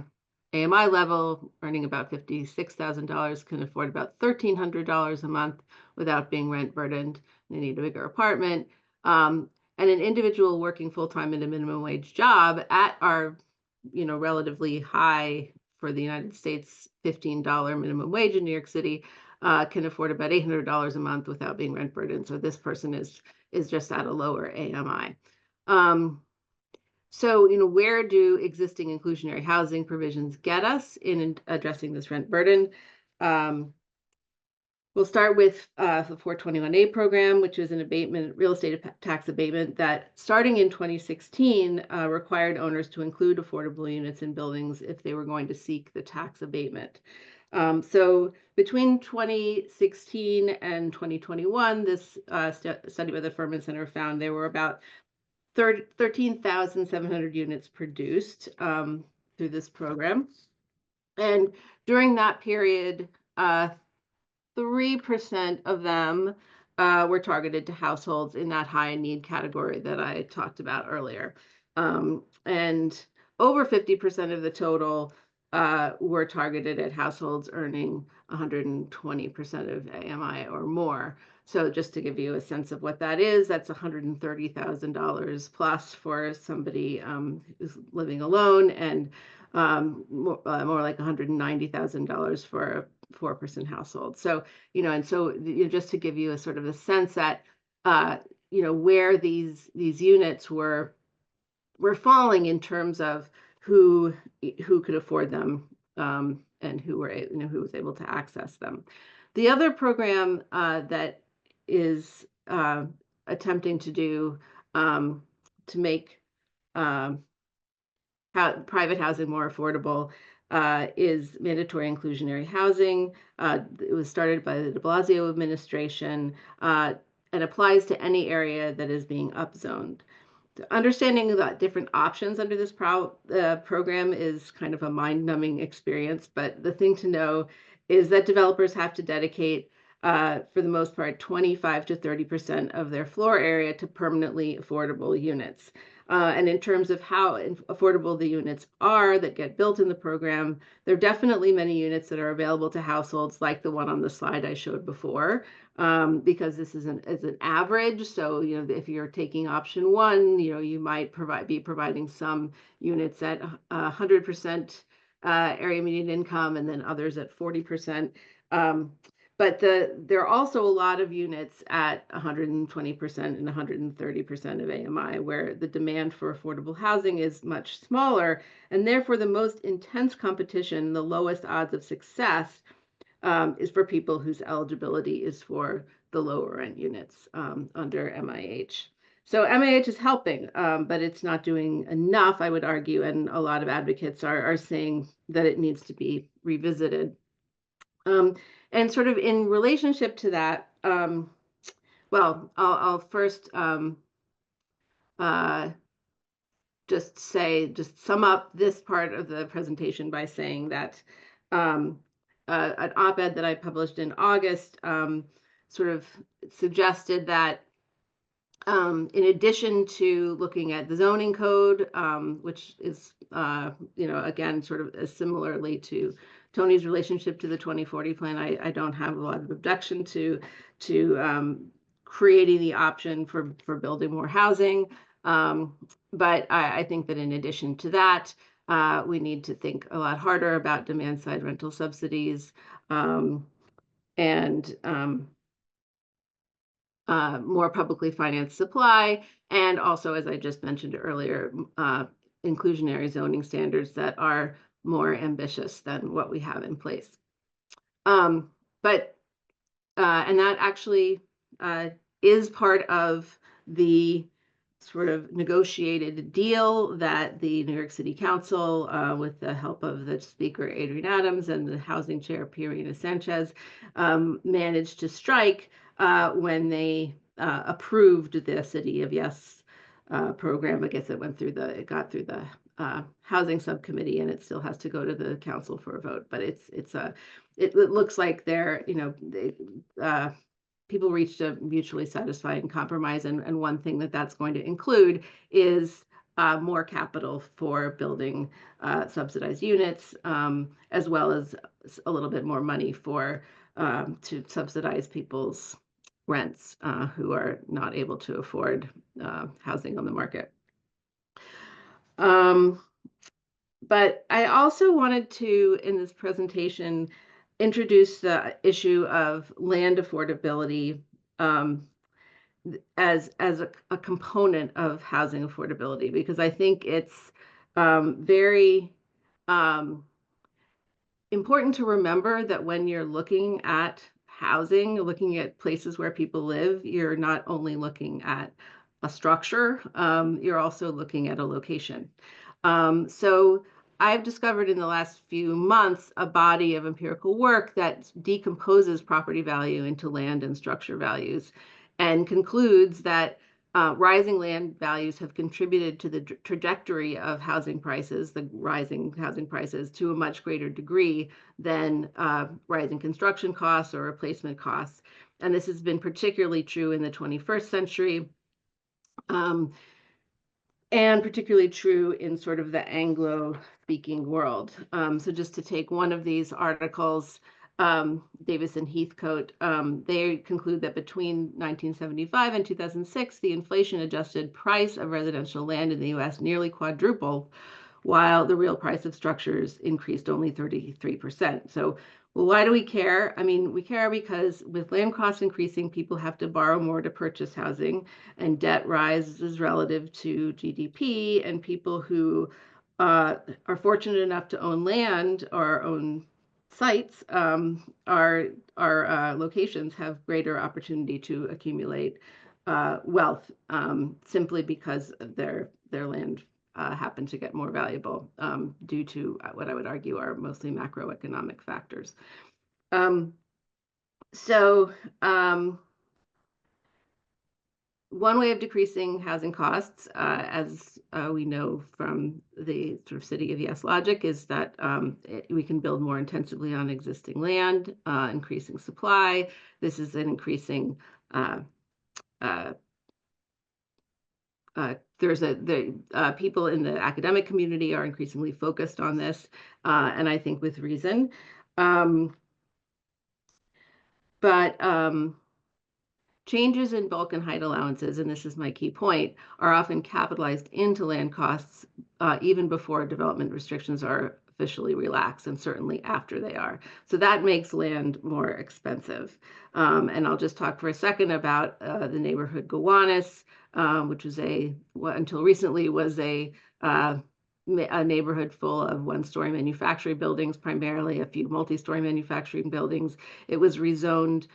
level, earning about $56,000, can afford about $1,300 a month without being rent burdened. They need a bigger apartment. And an individual working full-time in a minimum wage job at our, relatively high for the United States, $15 minimum wage in New York City, can afford about $800 a month without being rent burdened. So this person is just at a lower AMI. So, where do existing inclusionary housing provisions get us in addressing this rent burden? We'll start with the 421A program, which is an real estate tax abatement that, starting in 2016, required owners to include affordable units in buildings if they were going to seek the tax abatement. So between 2016 and 2021, this study by the Furman Center found there were about 13,700 units produced through this program. And during that period, 3% of them were targeted to households in that high need category that I talked about earlier. And over 50% of the total were targeted at households earning 120% of AMI or more. So just to give you a sense of what that is, that's $130,000 plus for somebody who's living alone, and more like $190,000 for a four-person household. So, just to give you a sort of a sense that, where these units were falling in terms of who could afford them and who was able to access them. The other program that is attempting to make private housing more affordable is mandatory inclusionary housing. It was started by the de Blasio administration. and applies to any area that is being upzoned. Understanding the different options under this program is kind of a mind-numbing experience, but the thing to know is that developers have to dedicate, for the most part, 25 to 30% of their floor area to permanently affordable units. And in terms of how affordable the units are that get built in the program, there are definitely many units that are available to households like the one on the slide I showed before. Because this is an average. So, if you're taking option one, you might be providing some units at 100% area median income, and then others at 40%. But there are also a lot of units at 120% and 130% of AMI, where the demand for affordable housing is much smaller, and therefore the most intense competition, the lowest odds of success, is for people whose eligibility is for the lower rent units under MIH. So MIH is helping, but it's not doing enough, I would argue, and a lot of advocates are saying that it needs to be revisited. And sort of in relationship to that, well, I'll first just sum up this part of the presentation by saying that an op-ed that I published in August sort of suggested that in addition to looking at the zoning code, which is, again, sort of similarly to Tony's relationship to the 2040 plan, I don't have a lot of objection to creating the option for building more housing. But I think that in addition to that, we need to think a lot harder about demand side rental subsidies and more publicly financed supply, and also, as I just mentioned earlier, inclusionary zoning standards that are more ambitious than what we have in place. And that actually is part of the sort of negotiated deal that the New York City Council, with the help of the Speaker Adrienne Adams and the Housing Chair Pirina Sanchez, managed to strike when they approved the City of Yes program. I guess it got through the Housing Subcommittee, and it still has to go to the Council for a vote. But it looks like they're, people reached a mutually satisfying compromise, and one thing that's going to include is more capital for building subsidized units, as well as a little bit more money to subsidize people's rents who are not able to afford housing on the market. But I also wanted to, in this presentation, introduce the issue of land affordability as a component of housing affordability, because I think it's very important to remember that when you're looking at housing, looking at places where people live, you're not only looking at a structure, you're also looking at a location. So I've discovered in the last few months a body of empirical work that decomposes property value into land and structure values, and concludes that rising land values have contributed to the trajectory of housing prices, the rising housing prices, to a much greater degree than rising construction costs or replacement costs. And this has been particularly true in the 21st century. And particularly true in sort of the Anglo-speaking world. So just to take one of these articles, Davis and Heathcote, they conclude that between 1975 and 2006, the inflation-adjusted price of residential land in the U.S. nearly quadrupled, while the real price of structures increased only 33%. So, well, why do we care? I mean, we care because with land costs increasing, people have to borrow more to purchase housing, and debt rises relative to GDP, and people who are fortunate enough to own land or own sites, our locations have greater opportunity to accumulate wealth simply because their land happen to get more valuable due to what I would argue are mostly macroeconomic factors. one way of decreasing housing costs, as we know from the sort of city of yes logic, is that we can build more intensively on existing land, increasing supply. This is an increasing the people in the academic community are increasingly focused on this, and I think with reason. Changes in bulk and height allowances, and this is my key point, are often capitalized into land costs even before development restrictions are officially relaxed, and certainly after they are. So that makes land more expensive. And I'll just talk for a second about the neighborhood Gowanus, which was until recently was a neighborhood full of one-story manufacturing buildings, primarily a few multi-story manufacturing buildings. It was rezoned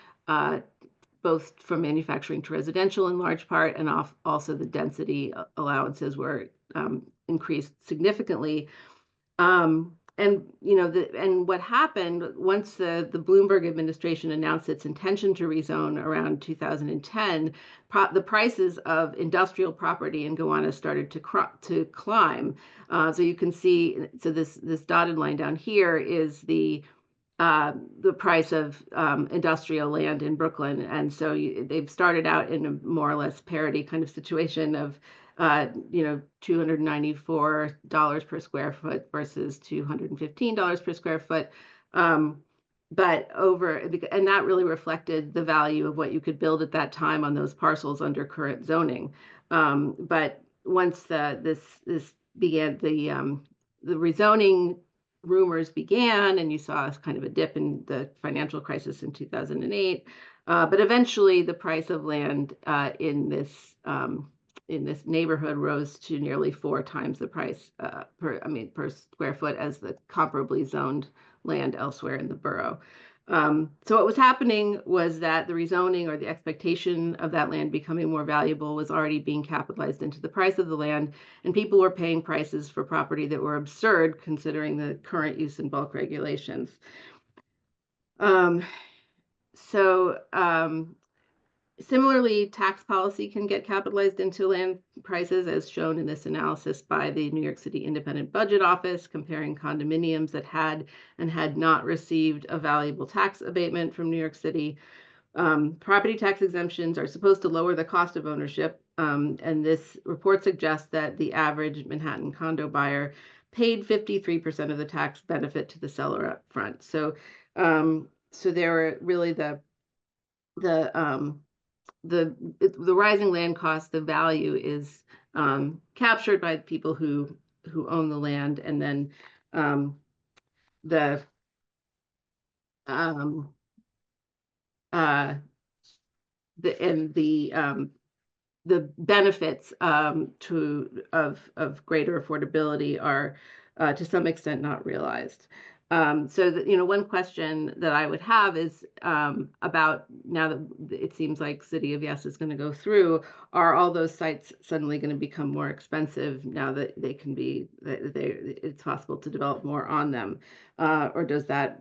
both from manufacturing to residential in large part, and also the density allowances were increased significantly. And what happened once the Bloomberg administration announced its intention to rezone around 2010, the prices of industrial property in Gowanus started to climb. So you can see, so this dotted line down here is the price of industrial land in Brooklyn. And so they've started out in a more or less parity kind of situation of, $294 per square foot versus $215 per square foot. And that really reflected the value of what you could build at that time on those parcels under current zoning. But once this began, the rezoning rumors began, and you saw kind of a dip in the financial crisis in 2008. But eventually, the price of land in this neighborhood rose to nearly 4 times the price per square foot as the comparably zoned land elsewhere in the borough. So what was happening was that the rezoning, or the expectation of that land becoming more valuable, was already being capitalized into the price of the land, and people were paying prices for property that were absurd considering the current use and bulk regulations. Similarly, tax policy can get capitalized into land prices, as shown in this analysis by the New York City Independent Budget Office, comparing condominiums that had and had not received a valuable tax abatement from New York City. Property tax exemptions are supposed to lower the cost of ownership, and this report suggests that the average Manhattan condo buyer paid 53% of the tax benefit to the seller up front. So there are really the rising land cost, the value is captured by people who own the land, and then the benefits of greater affordability are to some extent not realized. One question that I would have is about, now that it seems like City of Yes is going to go through, are all those sites suddenly going to become more expensive now that it's possible to develop more on them, or does that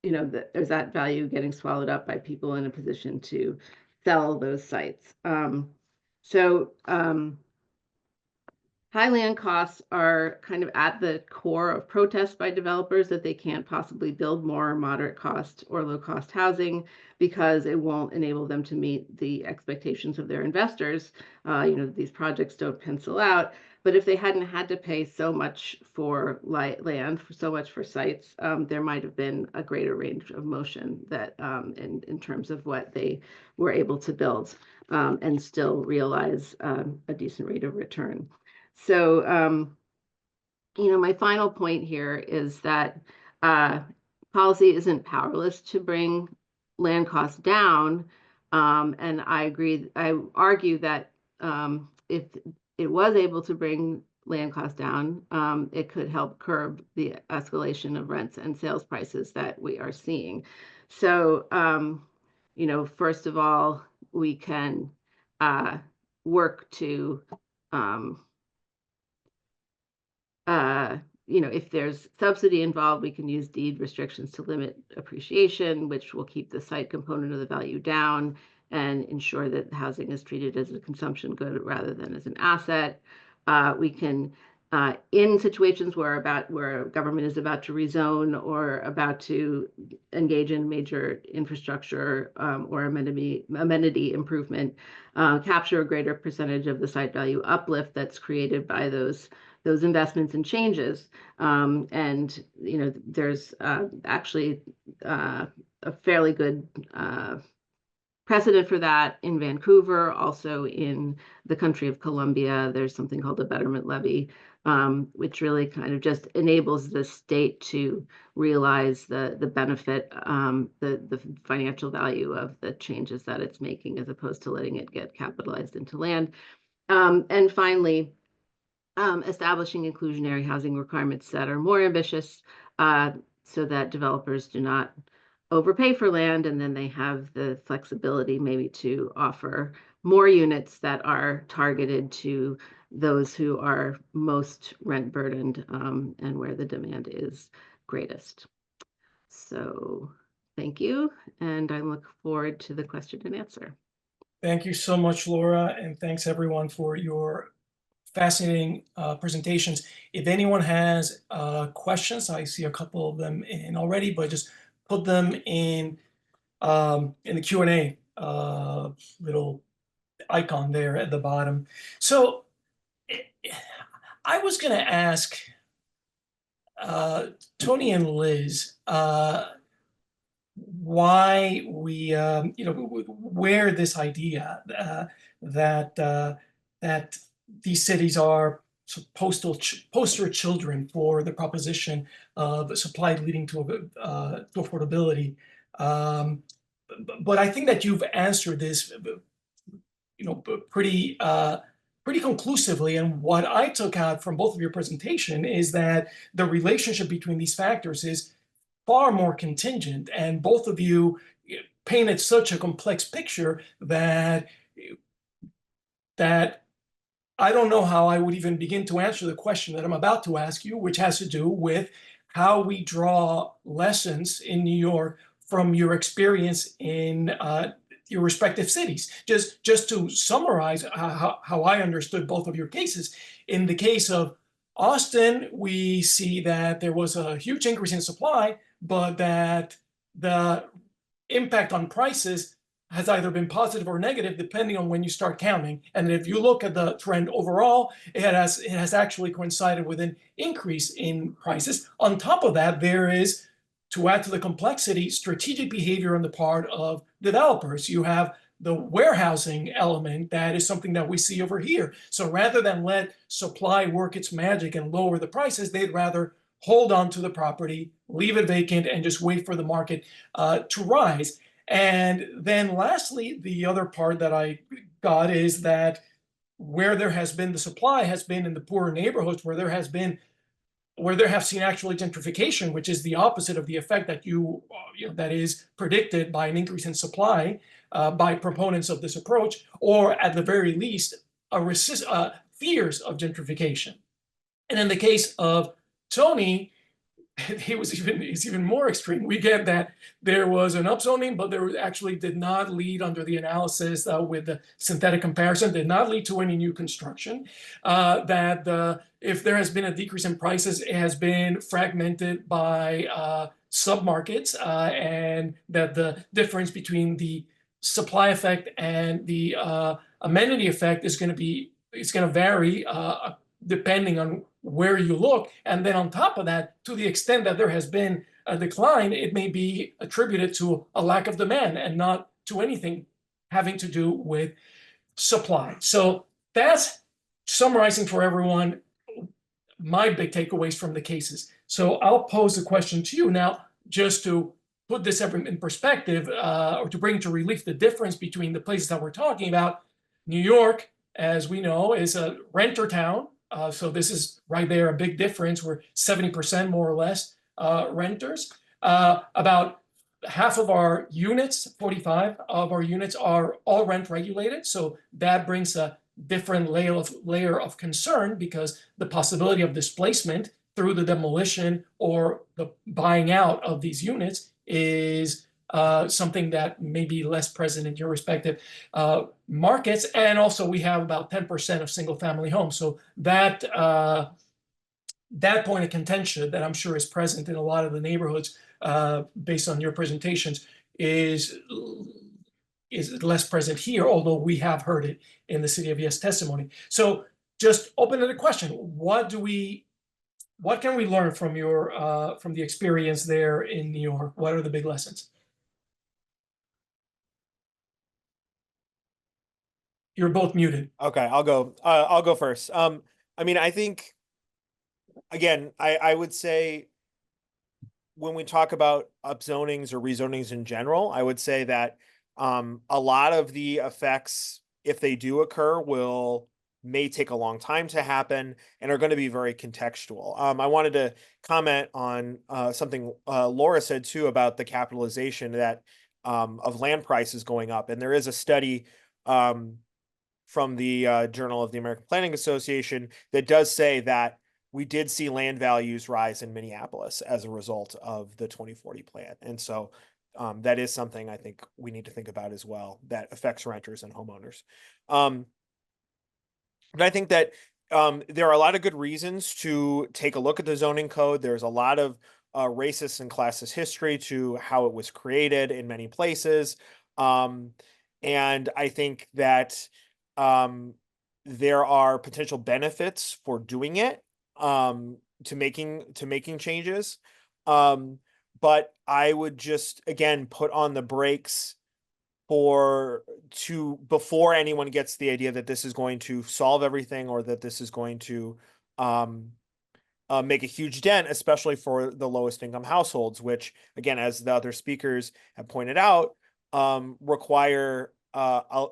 is that value getting swallowed up by people in a position to sell those sites? High land costs are kind of at the core of protests by developers that they can't possibly build more moderate cost or low cost housing because it won't enable them to meet the expectations of their investors. These projects don't pencil out. But if they hadn't had to pay so much for land, so much for sites, there might have been a greater range of motion that in terms of what they were able to build and still realize a decent rate of return. So, my final point here is that policy isn't powerless to bring land costs down. And I argue that if it was able to bring land costs down, it could help curb the escalation of rents and sales prices that we are seeing. So, first of all, we can work to if there's subsidy involved, we can use deed restrictions to limit appreciation, which will keep the site component of the value down and ensure that housing is treated as a consumption good rather than as an asset. We can, in situations where government is about to rezone or about to engage in major infrastructure or amenity improvement, capture a greater percentage of the site value uplift that's created by those investments and changes. And there's actually a fairly good precedent for that in Vancouver. Also in the country of Colombia, there's something called the Betterment Levy, which really kind of just enables the state to realize the benefit, the financial value of the changes that it's making, as opposed to letting it get capitalized into land. And finally, establishing inclusionary housing requirements that are more ambitious, so that developers do not overpay for land, and then they have the flexibility maybe to offer more units that are targeted to those who are most rent burdened, and where the demand is greatest. So thank you, and I look forward to the question and answer.
Thank you so much, Laura, and thanks everyone for your fascinating presentations. If anyone has questions, I see a couple of them in already, but just put them in the Q&A little icon there at the bottom. So I was going to ask Tony and Liz why we, where this idea that these cities are poster children for the proposition of supply leading to affordability. But I think that you've answered this, pretty conclusively. And what I took out from both of your presentation is that the relationship between these factors is far more contingent, and both of you painted such a complex picture that I don't know how I would even begin to answer the question that I'm about to ask you, which has to do with how we draw lessons in New York from your experience in your respective cities. Just to summarize how I understood both of your cases. In the case of Austin, we see that there was a huge increase in supply, but that the impact on prices has either been positive or negative, depending on when you start counting. And if you look at the trend overall, it has actually coincided with an increase in prices. On top of that, there is, to add to the complexity, strategic behavior on the part of developers. You have the warehousing element that is something that we see over here. So rather than let supply work its magic and lower the prices, they'd rather hold on to the property, leave it vacant, and just wait for the market to rise. And then lastly, the other part that I got is that where there has been the supply has been in the poorer neighborhoods, where there have seen actually gentrification, which is the opposite of the effect that that is predicted by an increase in supply by proponents of this approach, or at the very least, fears of gentrification. And in the case of Tony, it's even more extreme. We get that there was an upzoning, but there actually did not lead, under the analysis with the synthetic comparison, did not lead to any new construction. If there has been a decrease in prices, it has been fragmented by submarkets, and that the difference between the supply effect and the amenity effect is going to vary depending on where you look. And then on top of that, to the extent that there has been a decline, it may be attributed to a lack of demand and not to anything having to do with supply. So that's summarizing for everyone my big takeaways from the cases. So I'll pose the question to you now, just to put this in perspective, or to bring to relief the difference between the places that we're talking about. New York, as we know, is a renter town. So this is right there a big difference. We're 70% more or less renters. About half of our units, 45 of our units, are all rent regulated. So that brings a different layer of concern, because the possibility of displacement through the demolition or the buying out of these units is something that may be less present in your respective markets. And also we have about 10% of single family homes. So that that point of contention that I'm sure is present in a lot of the neighborhoods based on your presentations is less present here, although we have heard it in the City of Yes testimony. So just open the question, what can we learn from your from the experience there in New York? What are the big lessons? You're both muted.
Okay, I'll go first. I mean, I think, again, I would say when we talk about upzonings or rezonings in general, I would say that a lot of the effects, if they do occur, may take a long time to happen and are going to be very contextual. I wanted to comment on something Laura said too about the capitalization that of land prices going up. And there is a study from the Journal of the American Planning Association that does say that we did see land values rise in Minneapolis as a result of the 2040 plan. And so that is something I think we need to think about as well that affects renters and homeowners. But I think that there are a lot of good reasons to take a look at the zoning code. There's a lot of racist and classist history to how it was created in many places. And I think that there are potential benefits for doing it, to making changes. But I would just, again, put on the brakes before anyone gets the idea that this is going to solve everything or that this is going to make a huge dent, especially for the lowest income households, which, again, as the other speakers have pointed out, require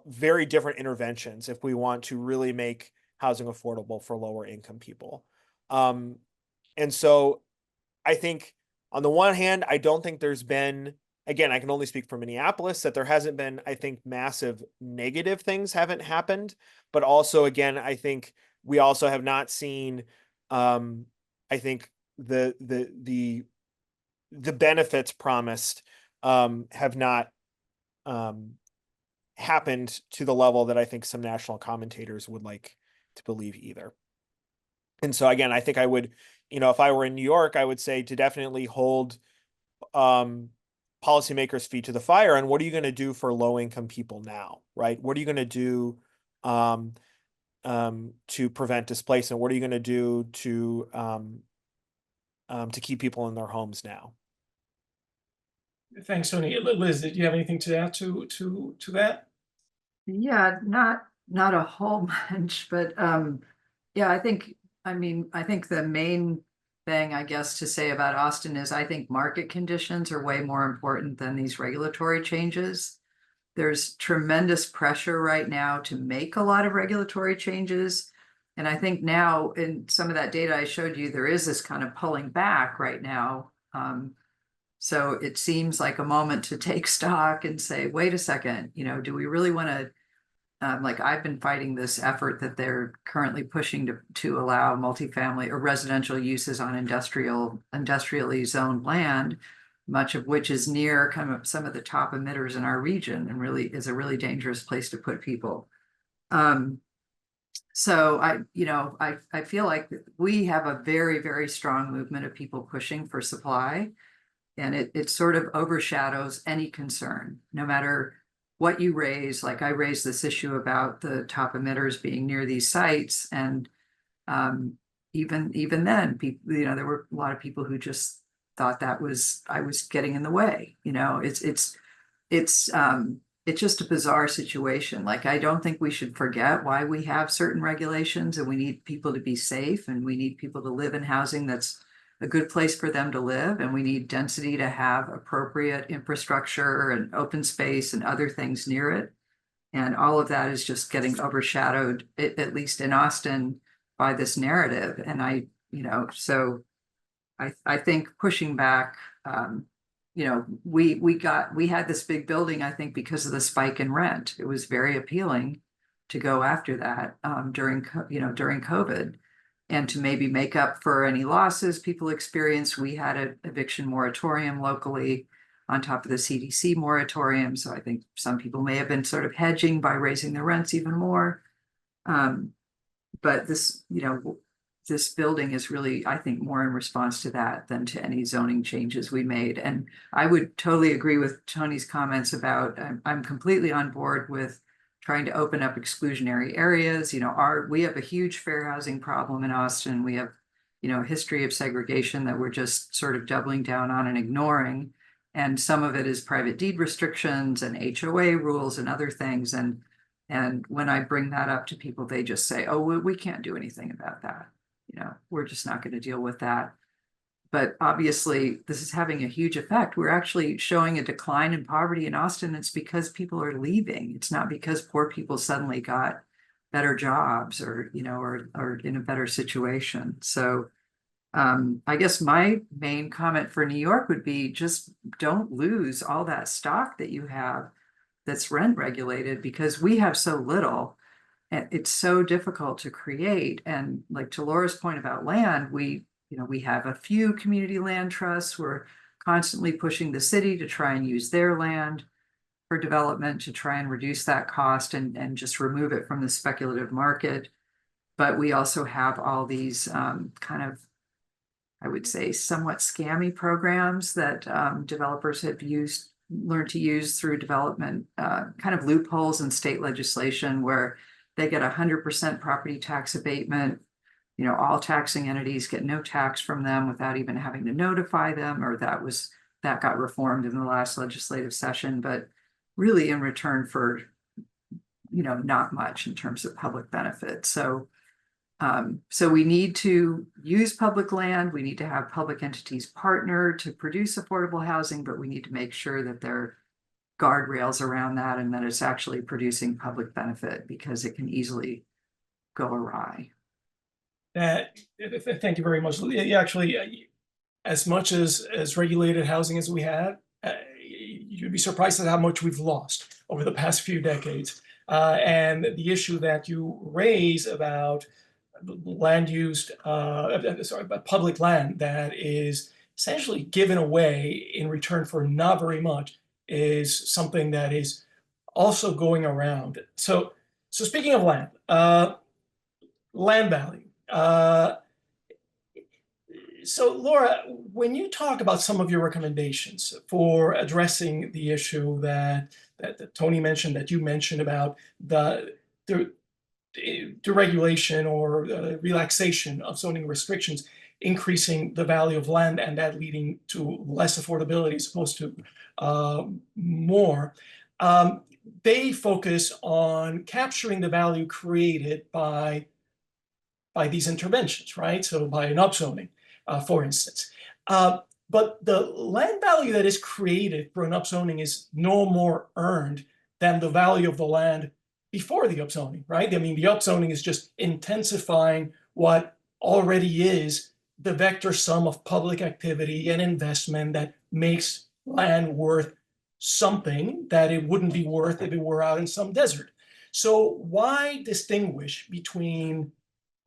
very different interventions if we want to really make housing affordable for lower income people. And so I think on the one hand, I don't think there's been, again, I can only speak for Minneapolis, that there hasn't been, I think, massive negative things haven't happened. But also, again, I think we also have not seen, I think the benefits promised have not happened to the level that I think some national commentators would like to believe either. And so, again, I think I would, if I were in New York, I would say to definitely hold policymakers' feet to the fire. And what are you going to do for low-income people now, right? What are you going to do to prevent displacement? What are you going to do to keep people in their homes now?
Thanks, Tony. Liz, did you have anything to add to that?
Yeah, not a whole bunch, but yeah, I think the main thing, I guess, to say about Austin is I think market conditions are way more important than these regulatory changes. There's tremendous pressure right now to make a lot of regulatory changes. And I think now in some of that data I showed you, there is this kind of pulling back right now. So it seems like a moment to take stock and say, wait a second, do we really want to, like I've been fighting this effort that they're currently pushing to allow multifamily or residential uses on industrially zoned land, much of which is near kind of some of the top emitters in our region and really is a really dangerous place to put people. So I feel like we have a very, very strong movement of people pushing for supply. And it sort of overshadows any concern, no matter what you raise. Like I raised this issue about the top emitters being near these sites. And even then, people, there were a lot of people who just thought I was getting in the way. It's just a bizarre situation. Like, I don't think we should forget why we have certain regulations, and we need people to be safe, and we need people to live in housing that's a good place for them to live. And we need density to have appropriate infrastructure and open space and other things near it. And all of that is just getting overshadowed, at least in Austin, by this narrative. And so I think pushing back, we had this big building, I think, because of the spike in rent. It was very appealing to go after that during COVID. And to maybe make up for any losses people experienced, we had an eviction moratorium locally. on top of the CDC moratorium. So I think some people may have been sort of hedging by raising their rents even more. But this, this building is really, I think, more in response to that than to any zoning changes we made. And I would totally agree with Tony's comments about, I'm completely on board with trying to open up exclusionary areas. We have a huge fair housing problem in Austin. We have, a history of segregation that we're just sort of doubling down on and ignoring. And some of it is private deed restrictions and HOA rules and other things. And when I bring that up to people, they just say, oh, we can't do anything about that. We're just not going to deal with that. But obviously, this is having a huge effect. We're actually showing a decline in poverty in Austin. It's because people are leaving. It's not because poor people suddenly got better jobs or in a better situation. So I guess my main comment for New York would be just don't lose all that stock that you have that's rent regulated, because we have so little. And it's so difficult to create. And like to Laura's point about land, we have a few community land trusts. We're constantly pushing the city to try and use their land for development to try and reduce that cost and just remove it from the speculative market. But we also have all these kind of, I would say, somewhat scammy programs that developers have learned to use through development, kind of loopholes in state legislation where they get 100% property tax abatement. All taxing entities get no tax from them without even having to notify them, or that got reformed in the last legislative session, but really in return for, not much in terms of public benefit. So we need to use public land. We need to have public entities partner to produce affordable housing, but we need to make sure that there are guardrails around that and that it's actually producing public benefit, because it can easily go awry.
Thank you very much. Actually, as much as regulated housing as we have, you'd be surprised at how much we've lost over the past few decades. And the issue that you raise about land used, public land that is essentially given away in return for not very much is something that is also going around. So speaking of land, land value. So Laura, when you talk about some of your recommendations for addressing the issue that Tony mentioned, that you mentioned about the deregulation or relaxation of zoning restrictions, increasing the value of land and that leading to less affordability as opposed to more, they focus on capturing the value created by these interventions, right? So by an upzoning, for instance. But the land value that is created for an upzoning is no more earned than the value of the land before the upzoning, right? I mean, the upzoning is just intensifying what already is the vector sum of public activity and investment that makes land worth something that it wouldn't be worth if it were out in some desert. So why distinguish between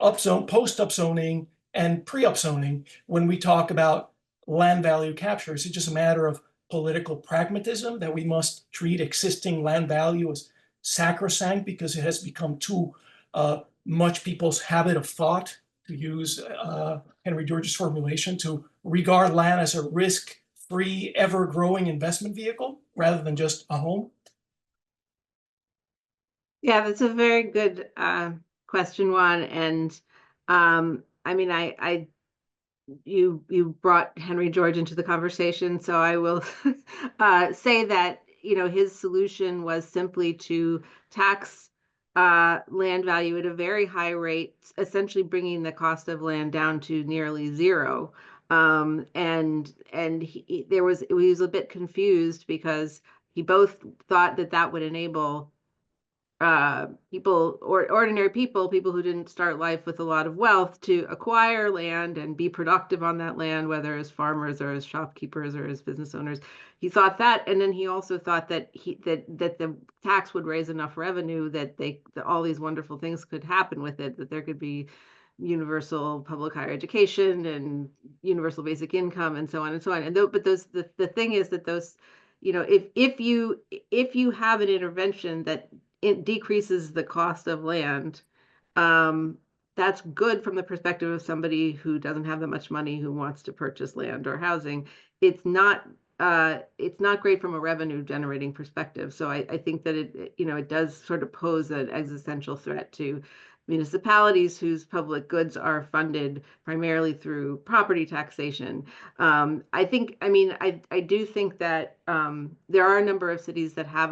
post-upzoning and pre-upzoning when we talk about land value capture? Is it just a matter of political pragmatism that we must treat existing land value as sacrosanct because it has become too much people's habit of thought, to use Henry George's formulation, to regard land as a risk-free, ever-growing investment vehicle rather than just a home?
Yeah, that's a very good question, Juan. And I mean, you brought Henry George into the conversation, so I will say that his solution was simply to tax land value at a very high rate, essentially bringing the cost of land down to nearly zero. And he was a bit confused because he both thought that would enable ordinary people who didn't start life with a lot of wealth, to acquire land and be productive on that land, whether as farmers or as shopkeepers or as business owners. He thought that, and then he also thought that the tax would raise enough revenue that all these wonderful things could happen with it, that there could be universal public higher education and universal basic income and so on and so on. And but the thing is that those, if you have an intervention that it decreases the cost of land, that's good from the perspective of somebody who doesn't have that much money who wants to purchase land or housing. It's not great from a revenue generating perspective. So I think that it does sort of pose an existential threat to municipalities whose public goods are funded primarily through property taxation. I do think that there are a number of cities that have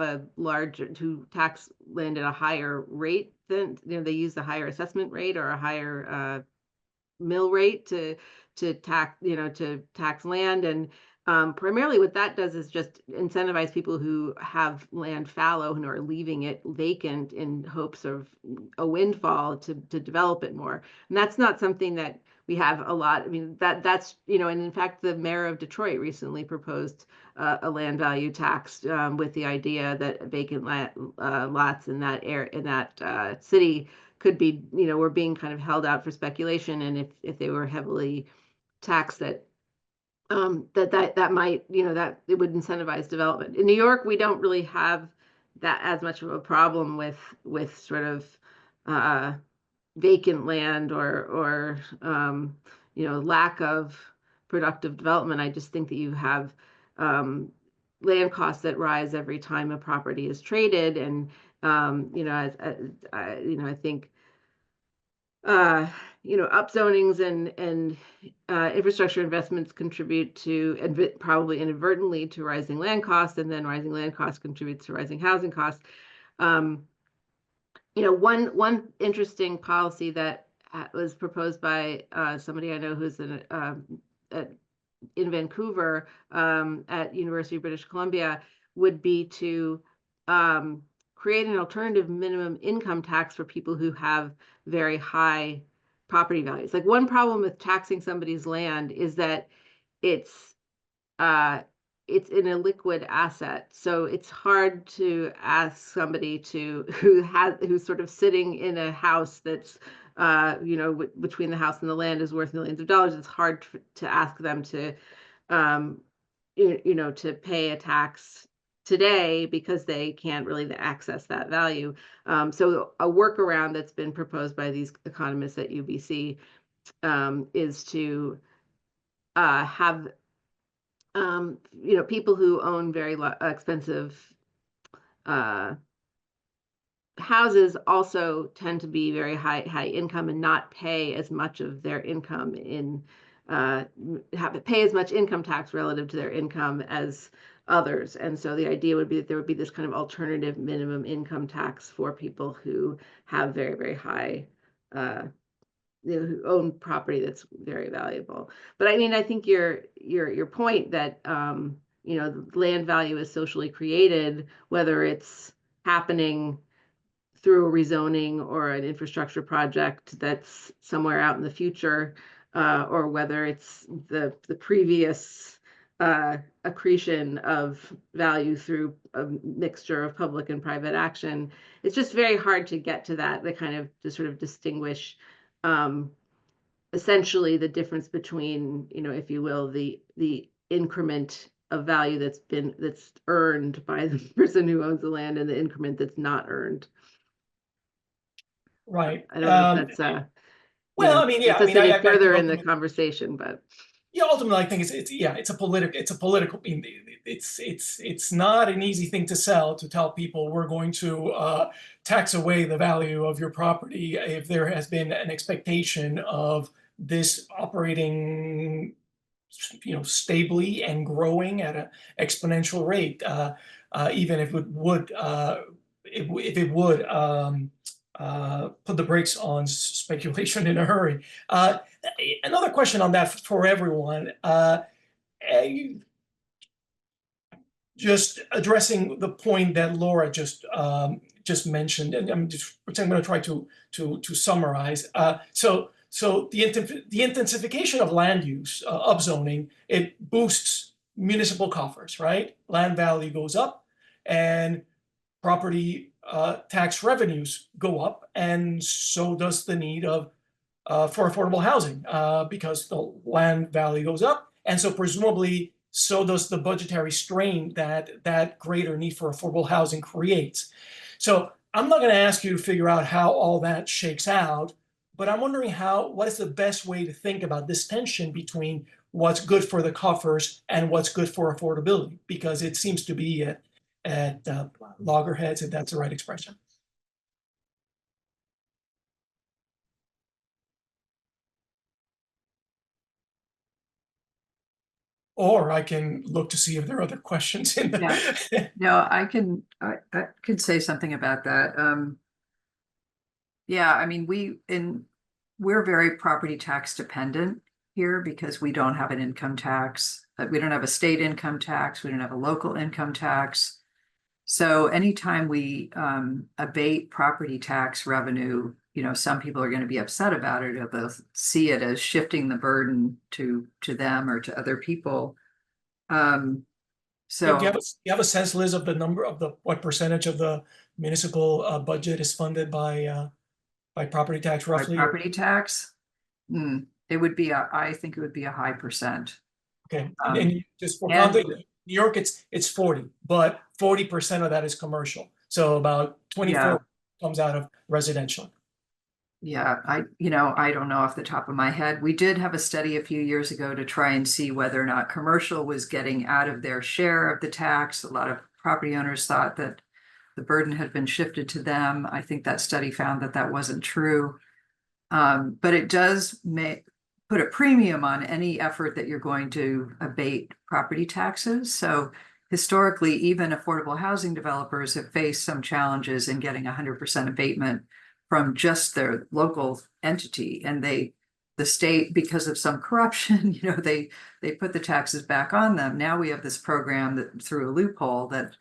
who tax land at a higher rate than, they use the higher assessment rate or a higher mill rate to tax land. And primarily what that does is just incentivize people who have land fallow and are leaving it vacant in hopes of a windfall to develop it more. And that's not something that we have a lot. I mean, that's, and in fact, the mayor of Detroit recently proposed a land value tax with the idea that vacant lots in that city could be, were being kind of held out for speculation. And if they were heavily taxed, that might, that it would incentivize development. In New York, we don't really have that as much of a problem with sort of vacant land or lack of productive development. I just think that you have land costs that rise every time a property is traded, and I think upzonings and infrastructure investments contribute to, and probably inadvertently, to rising land costs, and then rising land costs contributes to rising housing costs. One interesting policy that was proposed by somebody I know who's in Vancouver at University of British Columbia would be to create an alternative minimum income tax for people who have very high property values. Like, one problem with taxing somebody's land is that it's an illiquid asset. So it's hard to ask somebody who's sort of sitting in a house that's between the house and the land is worth millions of dollars. It's hard to ask them to to pay a tax today because they can't really access that value. So a workaround that's been proposed by these economists at UBC is to have people who own very expensive houses also tend to be very high income and not pay as much of their income pay as much income tax relative to their income as others. And so the idea would be that there would be this kind of alternative minimum income tax for people who have very, very high who own property that's very valuable. But I mean, I think your point that the land value is socially created, whether it's happening through a rezoning or an infrastructure project that's somewhere out in the future, or whether it's the previous accretion of value through a mixture of public and private action. It's just very hard to get to to sort of distinguish essentially the difference between, if you will, the increment of value that's earned by the person who owns the land and the increment that's not earned.
Right.
I don't know if that's
it
doesn't get further in the conversation, but
yeah, ultimately, I think it's a political. I mean, it's not an easy thing to sell, to tell people we're going to tax away the value of your property if there has been an expectation of this operating, stably and growing at an exponential rate, even if it would put the brakes on speculation in a hurry. Another question on that for everyone, just addressing the point that Laura just mentioned, and I'm going to try to summarize. So the intensification of land use, upzoning, it boosts municipal coffers, right? Land value goes up, and property tax revenues go up, and so does the need of for affordable housing because the land value goes up. And so presumably, so does the budgetary strain that greater need for affordable housing creates. So I'm not going to ask you to figure out how all that shakes out, but I'm wondering what is the best way to think about this tension between what's good for the coffers and what's good for affordability, because it seems to be at loggerheads, if that's the right expression. Or I can look to see if there are other questions in the.
No, I could say something about that. Yeah, I mean, we're very property tax dependent here because we don't have an income tax. We don't have a state income tax. We don't have a local income tax. So anytime we abate property tax revenue, some people are going to be upset about it, or they'll see it as shifting the burden to them or to other people. So
Do you have a sense, Liz, of what percentage of the municipal budget is funded by property tax, roughly?
by property tax, it would be I think it would be a high percent.
Okay, and just for context, New York, it's 40, but 40% of that is commercial. So about 24 comes out of residential.
Yeah, I don't know off the top of my head. We did have a study a few years ago to try and see whether or not commercial was getting out of their share of the tax. A lot of property owners thought that the burden had been shifted to them. I think that study found that that wasn't true. But it does put a premium on any effort that you're going to abate property taxes. So historically, even affordable housing developers have faced some challenges in getting 100% abatement from just their local entity, and the state, because of some corruption, they put the taxes back on them. Now we have this program that through a loophole that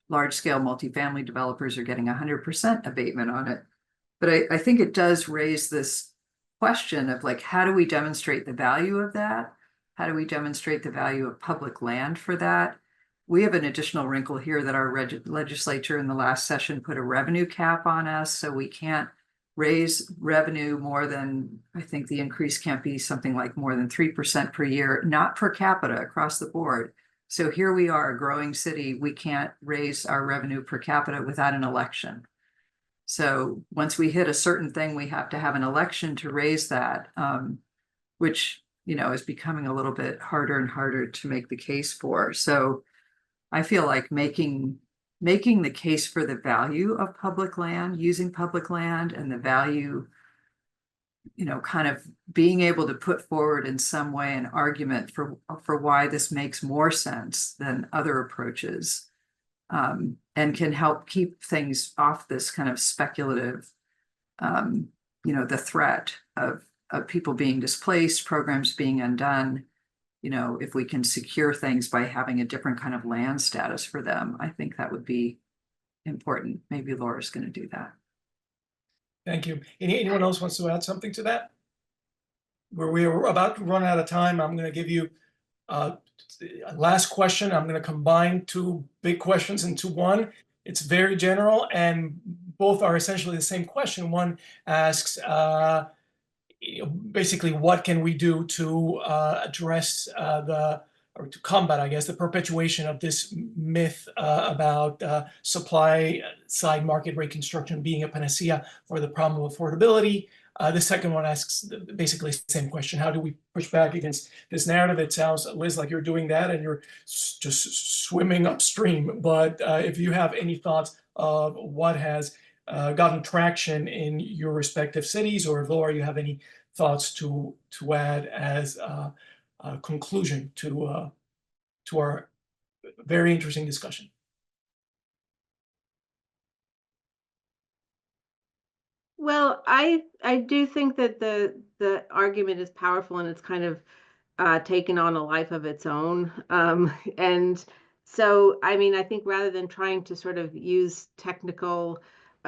large scale multifamily developers are getting 100% abatement on it. But I think it does raise this question of how do we demonstrate the value of that? How do we demonstrate the value of public land for that? We have an additional wrinkle here that our legislature in the last session put a revenue cap on us, so we can't raise revenue more than, I think the increase can't be something like more than 3% per year, not per capita, across the board. So here we are, a growing city, we can't raise our revenue per capita without an election. So once we hit a certain thing, we have to have an election to raise that, which, is becoming a little bit harder and harder to make the case for. So I feel like making the case for the value of public land, using public land, and the value, kind of being able to put forward in some way an argument for why this makes more sense than other approaches, and can help keep things off this kind of speculative, the threat of people being displaced, programs being undone. If we can secure things by having a different kind of land status for them, I think that would be important. Maybe Laura's going to do that.
Thank you. Anyone else wants to add something to that? We're about to run out of time. I'm going to give you a last question. I'm going to combine two big questions into one. It's very general, and both are essentially the same question. One asks, basically, what can we do to address or to combat, I guess, the perpetuation of this myth about supply side market rate construction being a panacea for the problem of affordability? The second one asks basically the same question. How do we push back against this narrative? It sounds, Liz, like you're doing that and you're just swimming upstream. But if you have any thoughts of what has gotten traction in your respective cities, or if Laura, you have any thoughts to add as a conclusion to our very interesting discussion.
Well, I do think that the argument is powerful, and it's kind of taken on a life of its own. And so, I mean, I think rather than trying to sort of use technical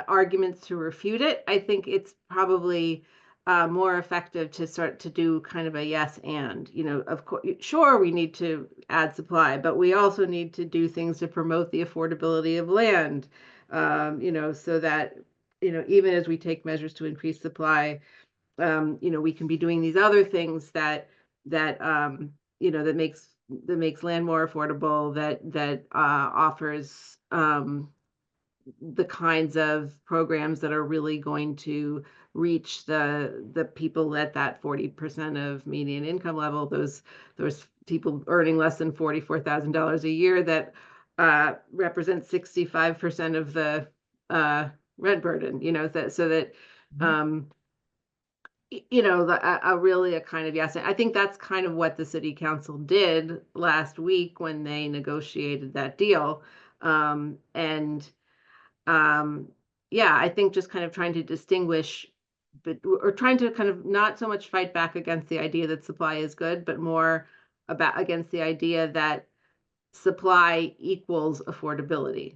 arguments to refute it, I think it's probably more effective to start to do kind of a yes and, of course, sure, we need to add supply, but we also need to do things to promote the affordability of land, so that, even as we take measures to increase supply, we can be doing these other things that that makes land more affordable, that offers the kinds of programs that are really going to reach the people at that 40% of median income level, those people earning less than $44,000 a year that represent 65% of the rent burden, so that really a kind of yes. I think that's kind of what the city council did last week when they negotiated that deal. I think just kind of trying to distinguish, or trying to kind of not so much fight back against the idea that supply is good, but more against the idea that supply equals affordability,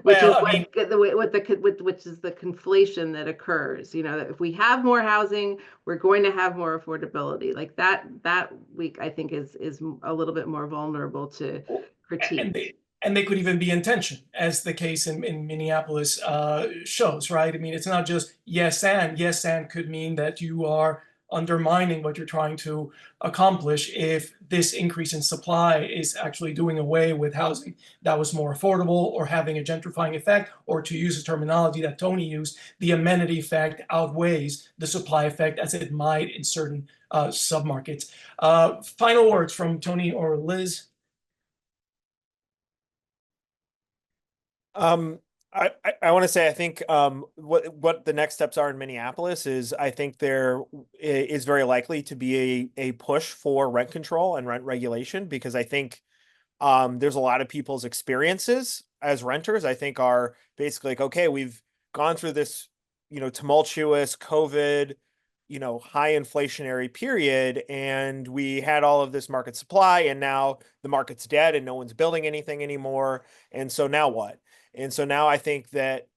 which is which is the conflation that occurs. That if we have more housing, we're going to have more affordability. Like that week, I think is a little bit more vulnerable to critique.
And they could even be in tension, as the case in Minneapolis shows, right? I mean, it's not just yes and could mean that you are undermining what you're trying to accomplish if this increase in supply is actually doing away with housing that was more affordable or having a gentrifying effect, or to use the terminology that Tony used, the amenity effect outweighs the supply effect as it might in certain submarkets. Final words from Tony or Liz?
I want to say, I think what the next steps are in Minneapolis is, I think there is very likely to be a push for rent control and rent regulation, because I think there's a lot of people's experiences as renters, I think, are basically like, okay, we've gone through this, tumultuous COVID, high inflationary period, and we had all of this market supply, and now the market's dead and no one's building anything anymore. And so now what? And so now I think that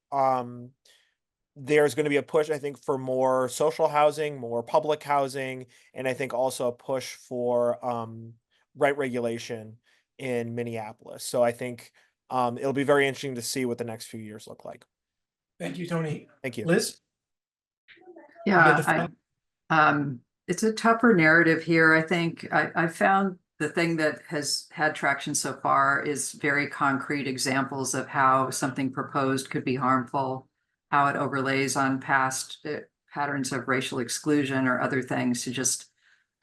there's going to be a push, I think, for more social housing, more public housing, and I think also a push for rent regulation in Minneapolis. So I think it'll be very interesting to see what the next few years look like.
Thank you, Tony.
Thank you.
Liz?
Yeah, it's a tougher narrative here. I think I found the thing that has had traction so far is very concrete examples of how something proposed could be harmful, how it overlays on past patterns of racial exclusion or other things, to just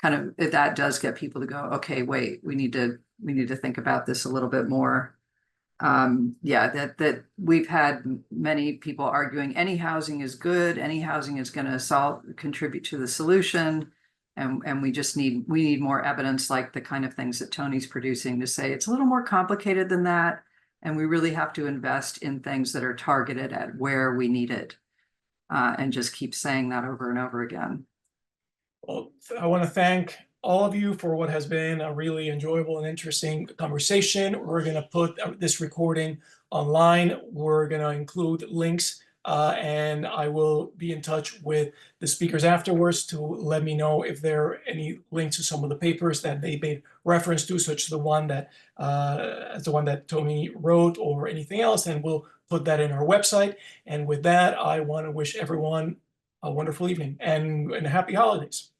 kind of, that does get people to go, okay, wait, we need to think about this a little bit more. That we've had many people arguing any housing is good, any housing is going to contribute to the solution. And we need more evidence, like the kind of things that Tony's producing, to say it's a little more complicated than that. And we really have to invest in things that are targeted at where we need it, and just keep saying that over and over again.
Well, I want to thank all of you for what has been a really enjoyable and interesting conversation. We're going to put this recording online. We're going to include links, and I will be in touch with the speakers afterwards to let me know if there are any links to some of the papers that they made reference to, such as the one that Tony wrote or anything else, and we'll put that in our website. And with that, I want to wish everyone a wonderful evening and happy holidays.